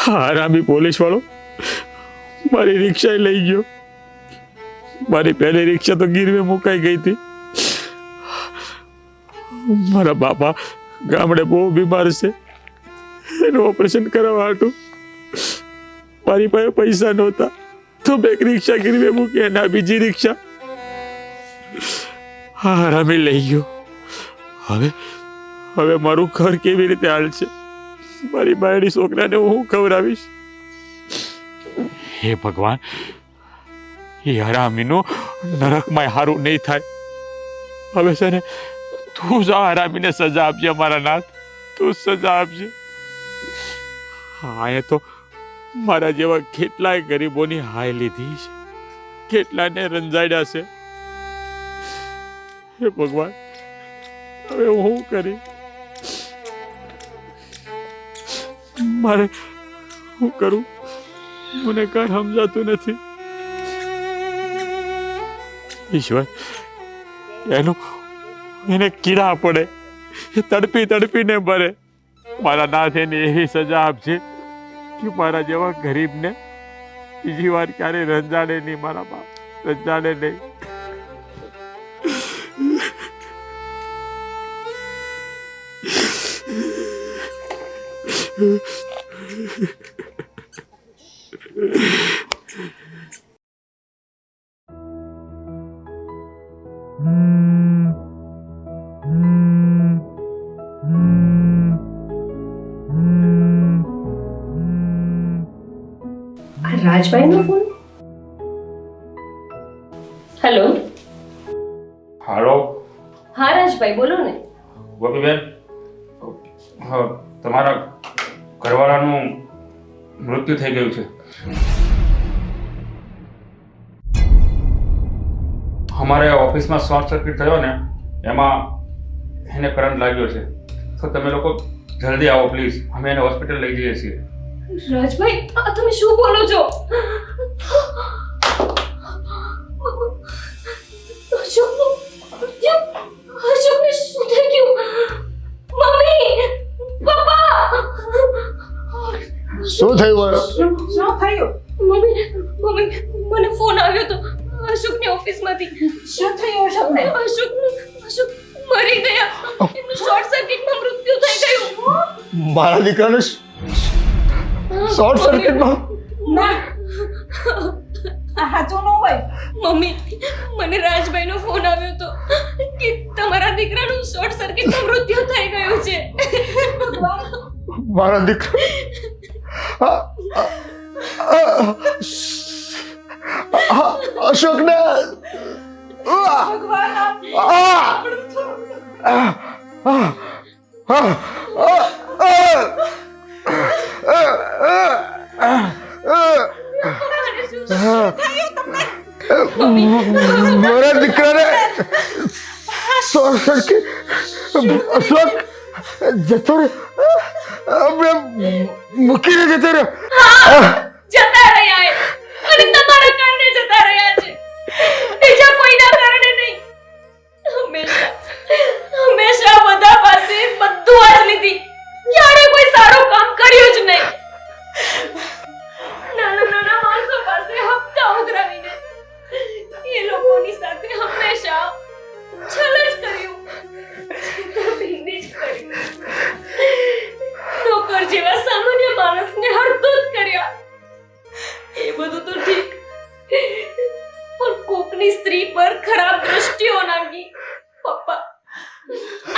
હરામી પોલીસ વાળો મારી રિક્ષા લઈ ગયો. મારી પહેલી રિક્ષા તો ગીરવે મુકાઈ ગઈ હતી. મારા બાપા ગામડે બહુ બીમાર છે. એનું ઓપરેશન કરાવવા હતું મારી પાસે પૈસા નહોતા તો મેં એક રિક્ષા ગીરવે મૂકી અને આ બીજી રિક્ષા હરામી લઈ ગયો. હવે મારું ઘર કેવી રીતે હાલશે? મારી બાયડી છોકરાને હું ખવડાવીશ? હે ભગવાન, એ હરામીનું નરકમાં હારું નહીં થાય. હવે છે ને તું જ આ હરામીને સજા આપજે મારા નાથ. તું સજા આપજે. હા, એ તો મારા જેવા કેટલાય ગરીબોની હાય લીધી છે, કેટલાને રંજાડ્યા છે. હે ભગવાન, હવે હું કરી? મારે શું કરું? મને કઈ સમજાતું નથી. ઈશ્વર, એને કીડા પડે, એ તડપી તડપીને મરે. મારા નાથ એને એવી સજા આપજે કે મારા જેવા ગરીબને બીજી વાર ક્યારે રંજાડે નહીં. મારા બાપ રંજાડે નહીં. રાજભાઈનો ફોન. હેલો. હાલો. હા રાજભાઈ, બોલો ને. ગોપીબેન, તમારા ઘરવાળાનું મૃત્યુ થઈ ગયું છે. અમારે ઓફિસમાં શોર્ટ સર્કિટ થયો ને, એમાં એને કરંટ લાગ્યો છે. તો તમે લોકો જલ્દી આવો પ્લીઝ. અમે એને હોસ્પિટલ લઈ જઈએ છીએ. રાજભાઈ આ તમે શું બોલો છો? અશોકને શું થઈ ગયું? મમ્મી, પપ્પા! શું થયું? શું થયું? મમ્મી, મને ફોન આવ્યો તો અશોકની ઓફિસમાંથી. શું થયું અશોકને? અશોક મરી ગયા. એમનું શોર્ટ સર્કિટમાં મૃત્યુ થઈ ગયું. મારા દીકરાને શોર્ટ સર્કિટમાં? ના આ સાચું ન હોય. મમ્મી, મને રાજભાઈનો ફોન આવ્યો તો કે તમારા દીકરાનું શોર્ટ સર્કિટમાં મૃત્યુ થઈ ગયું છે. મારા દીકરા અશોકને ભગવાન મારા દીકરાને શોર્ટ સર્કિટ અશોક જતો રહ્યો મૂકીને જતો રહ્યો. જતા રહ્યા એ. અને તમારા કારણે જતા રહ્યા છે, બીજા કોઈના કારણે નહીં. હંમેશા બધા પાસે બધું આજ લીધી, ક્યારે કોઈ સારું કામ કર્યું જ નહીં. નાના માણસો પાસે હપ્તા ઉઘરાવીને એ લોકોની સાથે હંમેશા છલ જ કર્યું, છેતરપિંડી જ કરી. નોકર જેવા સામાન્ય માણસને હરકત કર્યા. એ બધું તો ઠીક, પણ કોકની સ્ત્રી પર ખરાબ દ્રષ્ટિઓ નાખી. પપ્પા,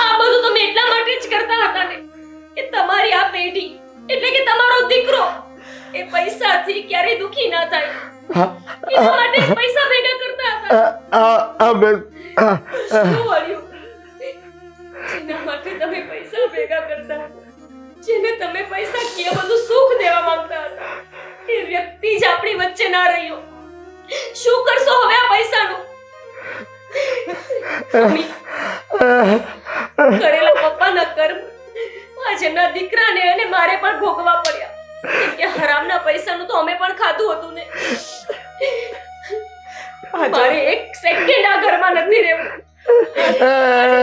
આ બધું તમે એટલા માટે જ કરતા હતા ને કે તમારી આ પેઢી એટલે કે તમારો દીકરો એ પૈસાથી ક્યારેય દુખી ના થાય, એના માટે જ પૈસા ભેગા કરતા હતા. શું વળ્યું? જેના માટે તમે પૈસા ભેગા કરતા હતા, જેને તમે પૈસા કે બધું સુખ દેવા માંગતા હતા, એ વ્યક્તિ જ આપણી વચ્ચે ના રહ્યો. શું કરશો હવે આ પૈસાનું? મમ્મી, કરેલા પપ્પાના કર્મ આજે એમના દીકરાને અને મારે પણ ભોગવા પડ્યા. કેમ કે હરામના પૈસાનું તો અમે પણ ખાધું હતું ને. મારે એક સેકન્ડ આ ઘરમાં નથી રહેવું.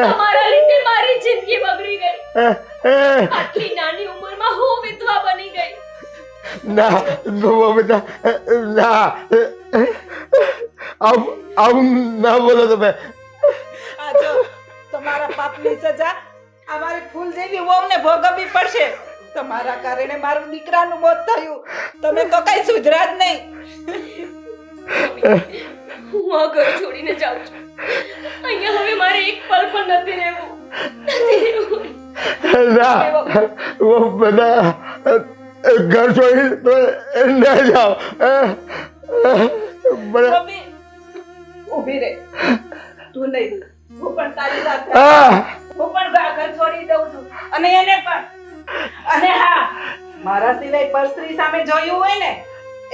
તમારા લીધે મારી જિંદગી બગડી ગઈ. આટલી નાની ઉંમરમાં હું વિધવા બની ગઈ. ના બેટા ના, આવું ના બોલો તમે. આ જો તમારા પાપની સજા અમારી ફૂલ જેવી વહુને ભોગવવી પડશે. તમારા કારણે મારા દીકરાનું મોત થયું, તમે તો કઈ સુધર્યા જ નહીં. હું આ ઘર છોડીને જાઉં છું. અહીંયા હવે મારે એક પલ પણ નથી રહેવું. ના બધા ઘર છોડી ના જાઓ. મમ્મી ઊભી રહે, તું નહીં, હું પણ તારી સાથે હું પણ ઘર છોડી દઉં છું, અને એને પણ. અને હા, મારા સિવાય પર સ્ત્રી સામે જોયું હોય ને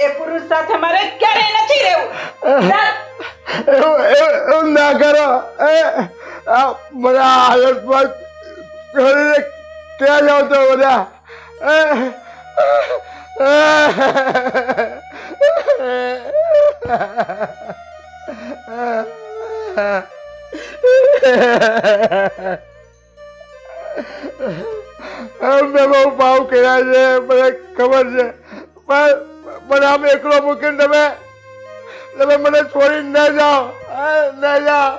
એ પુરુષ સાથે મારે ક્યારેય નથી રહેવું. એવું ના કરો. બધા હાલતમાં છોડીને ક્યાં જાઓ તો બધા? મેં બહુ ભાવ કર્યા છે, મને ખબર છે, પણ આમ એકલો મૂકીને તમે મને છોડીને ના જાઓ, ના જાઓ.